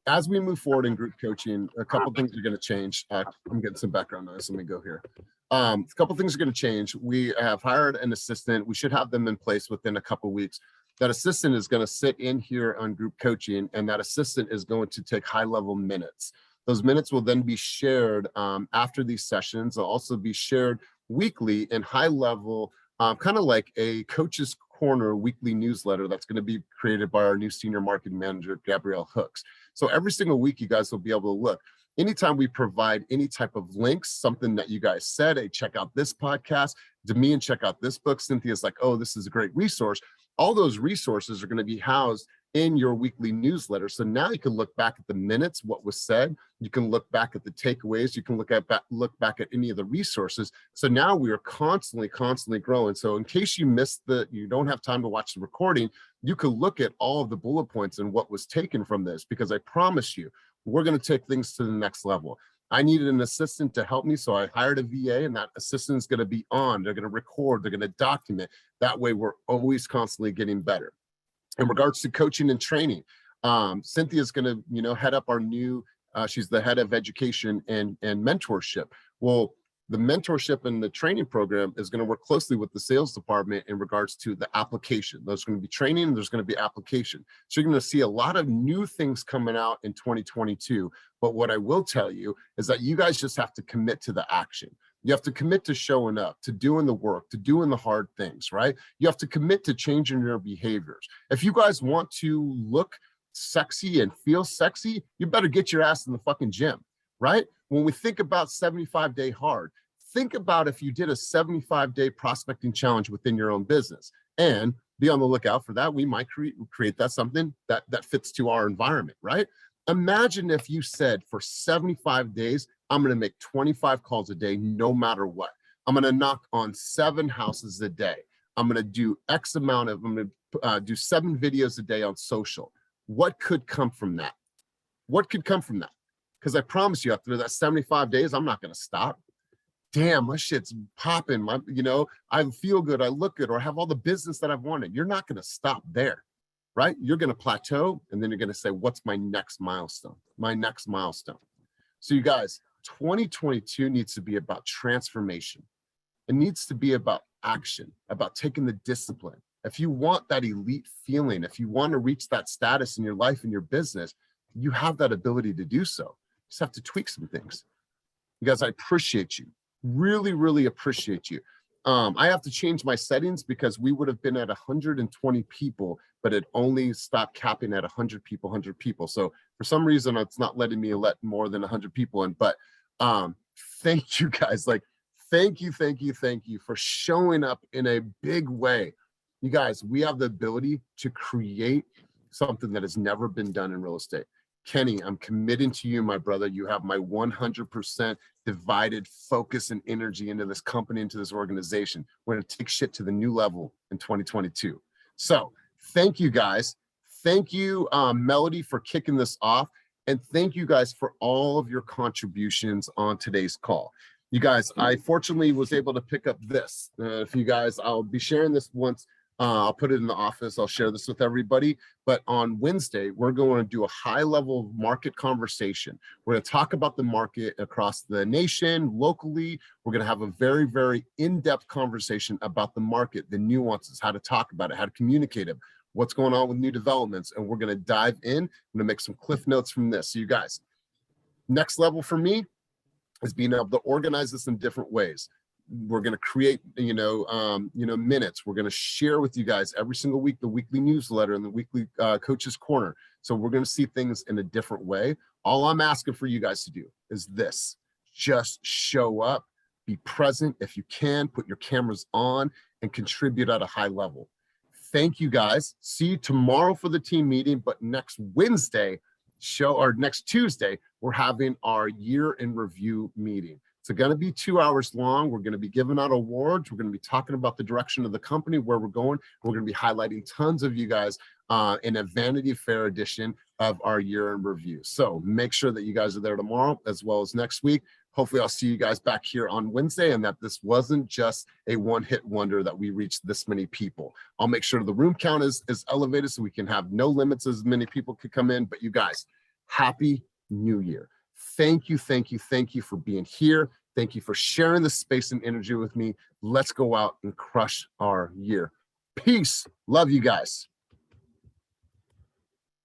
S1: As we move forward in group coaching, a couple things are going to change. I'm getting some background noise. Let me go here. A couple things are going to change. We have hired an assistant. We should have them in place within a couple weeks. That assistant is going to sit in here on group coaching, and that assistant is going to take high-level minutes. Those minutes will then be shared after these sessions. They'll also be shared weekly in high-level, kind of like a Coach's Corner weekly newsletter that's going to be created by our new senior marketing manager, Gabrielle Hooks. So every single week, you guys will be able to look. Anytime we provide any type of links, something that you guys said, hey, check out this podcast, Demian, check out this book. Cynthia's like, oh, this is a great resource. All those resources are going to be housed in your weekly newsletter. So now you can look back at the minutes, what was said. You can look back at the takeaways. You can look back at any of the resources. So now we are constantly growing. So in case you you don't have time to watch the recording, you can look at all of the bullet points and what was taken from this, because I promise you, we're going to take things to the next level. I needed an assistant to help me, so I hired a VA, and that assistant is going to be on. They're going to record. They're going to document. That way, we're always constantly getting better. In regards to coaching and training, Cynthia is going to, head up our new. She's the head of education and mentorship. Well, the mentorship and the training program is going to work closely with the sales department in regards to the application. There's going to be training and there's going to be application. So you're going to see a lot of new things coming out in 2022. But what I will tell you is that you guys just have to commit to the action. You have to commit to showing up, to doing the work, to doing the hard things, right? You have to commit to changing your behaviors. If you guys want to look sexy and feel sexy, you better get your ass in the fucking gym, right? When we think about 75-day hard, think about if you did a 75-day prospecting challenge within your own business, and be on the lookout for that. We might create that something that fits to our environment, right? Imagine if you said for 75 days, I'm going to make 25 calls a day, no matter what. I'm going to knock on 7 houses a day. I'm going to do I'm going to do 7 videos a day on social. What could come from that? What could come from that? Because I promise you, after that 75 days, I'm not going to stop. Damn, my shit's popping. I feel good. I look good, or I have all the business that I've wanted. You're not going to stop there. right? You're going to plateau, and then you're going to say, what's my next milestone? My next milestone. So you guys, 2022 needs to be about transformation. It needs to be about action, about taking the discipline. If you want that elite feeling, if you want to reach that status in your life and your business, you have that ability to do so. You just have to tweak some things. You guys, I appreciate you. Really, really appreciate you. I have to change my settings because we would have been at 120 people, but it only stopped capping at 100 people. So for some reason, it's not letting me let more than 100 people in. But thank you guys. Like, thank you for showing up in a big way. You guys, we have the ability to create something that has never been done in real estate. Kenny, I'm committing to you, my brother. You have my 100% divided focus and energy into this company, into this organization. We're going to take shit to the new level in 2022. So thank you, guys. Thank you, Melody, for kicking this off. And thank you guys for all of your contributions on today's call. You guys, I fortunately was able to pick up this. If you guys, I'll be sharing this once. I'll put it in the office. I'll share this with everybody. But on Wednesday, we're going to do a high-level market conversation. We're going to talk about the market across the nation, locally. We're going to have a very, very in-depth conversation about the market, the nuances, how to talk about it, how to communicate it, what's going on with new developments. And we're going to dive in. I'm going to make some cliff notes from this. So you guys, next level for me is being able to organize this in different ways. We're going to create, minutes. We're going to share with you guys every single week the weekly newsletter and the weekly Coach's Corner. So we're going to see things in a different way. All I'm asking for you guys to do is this: just show up, be present. If you can, put your cameras on and contribute at a high level. Thank you, guys. See you tomorrow for the team meeting. But next Tuesday, we're having our year in review meeting. It's going to be 2 hours long. We're going to be giving out awards. We're going to be talking about the direction of the company, where we're going. We're going to be highlighting tons of you guys in a Vanity Fair edition of our year in review. So make sure that you guys are there tomorrow as well as next week. Hopefully I'll see you guys back here on Wednesday, and that this wasn't just a one-hit wonder that we reached this many people. I'll make sure the room count is elevated so we can have no limits as many people could come in. But you guys, Happy New Year. Thank you for being here. Thank you for sharing this space and energy with me. Let's go out and crush our year. Peace. Love you guys.